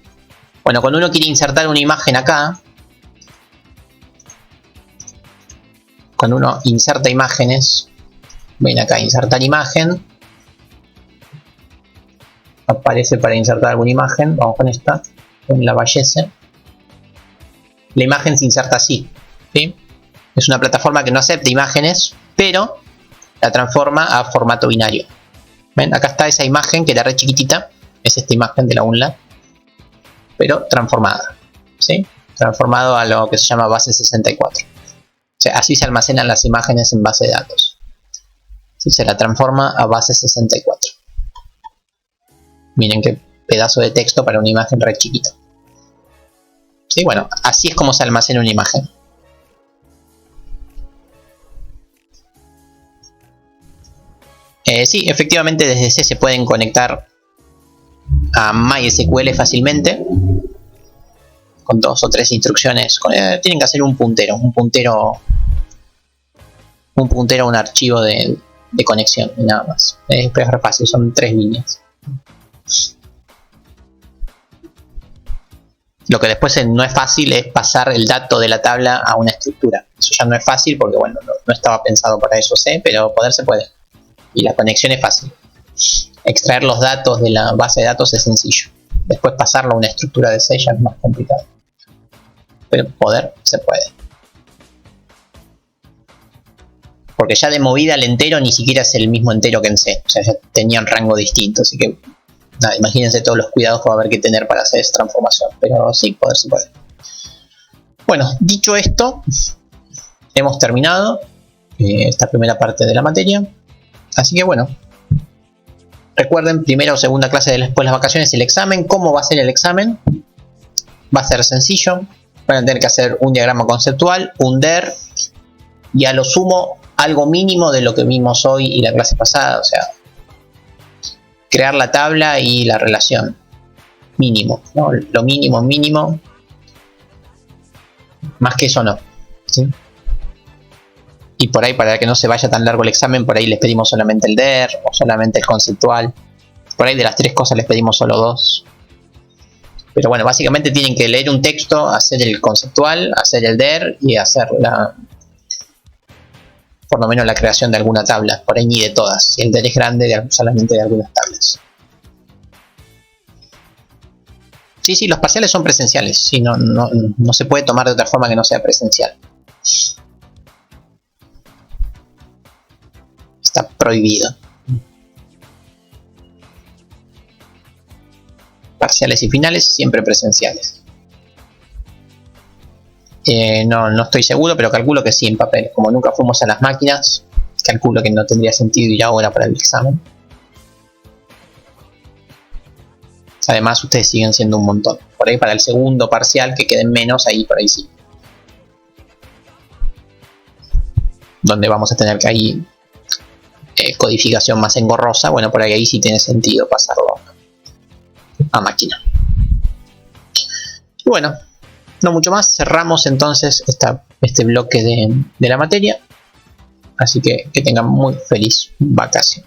Bueno, cuando uno quiere insertar una imagen acá, cuando uno inserta imágenes, ven acá, insertar imagen, aparece para insertar alguna imagen. Vamos con esta, con la Bayese. La imagen se inserta así, ¿sí? Es una plataforma que no acepta imágenes, pero la transforma a formato binario. ¿Ven? Acá está esa imagen que era re chiquitita. Es esta imagen de la UNLAD, pero transformada, ¿sí? Transformado a lo que se llama base 64. O sea, así se almacenan las imágenes en base de datos. ¿Sí? Se la transforma a base 64. Miren qué pedazo de texto para una imagen re chiquita. ¿Sí? Bueno, así es como se almacena una imagen. Sí, efectivamente desde C se pueden conectar a MySQL fácilmente. Con 2 o 3 instrucciones. Tienen que hacer un puntero a un archivo de conexión y nada más. Es re fácil, son 3 líneas. Lo que después no es fácil es pasar el dato de la tabla a una estructura. Eso ya no es fácil porque bueno, no estaba pensado para eso C, pero poder se puede. Y la conexión es fácil. Extraer los datos de la base de datos es sencillo. Después pasarlo a una estructura de C ya es más complicado. Pero poder se puede. Porque ya de movida el entero ni siquiera es el mismo entero que en C. O sea, ya tenía un rango distinto. Así que nada, imagínense todos los cuidados que va a haber que tener para hacer esta transformación. Pero sí, poder se puede. Bueno, dicho esto, hemos terminado esta primera parte de la materia. Así que bueno, recuerden, primera o segunda clase después de las vacaciones, el examen. ¿Cómo va a ser el examen? Va a ser sencillo. Van a tener que hacer un diagrama conceptual, un DER y a lo sumo algo mínimo de lo que vimos hoy y la clase pasada. O sea, crear la tabla y la relación. Mínimo, ¿no? Lo mínimo, mínimo. Más que eso no, ¿sí? Y por ahí, para que no se vaya tan largo el examen, por ahí les pedimos solamente el DER o solamente el conceptual. Por ahí de las 3 cosas les pedimos solo 2. Pero bueno, básicamente tienen que leer un texto, hacer el conceptual, hacer el DER y hacer por lo menos la creación de alguna tabla. Por ahí ni de todas. Si el DER es grande, solamente de algunas tablas. Sí, los parciales son presenciales. Sí, no se puede tomar de otra forma que no sea presencial. Está prohibido. Parciales y finales siempre presenciales. No estoy seguro, pero calculo que sí en papel. Como nunca fuimos a las máquinas, calculo que no tendría sentido ir ahora para el examen. Además, ustedes siguen siendo un montón. Por ahí para el segundo parcial, que queden menos, ahí por ahí sí. Donde vamos a tener que ahí codificación más engorrosa. Bueno, por ahí sí tiene sentido pasarlo a máquina. Y bueno, no mucho más. Cerramos entonces este bloque de la materia. Así que tengan muy feliz vacación.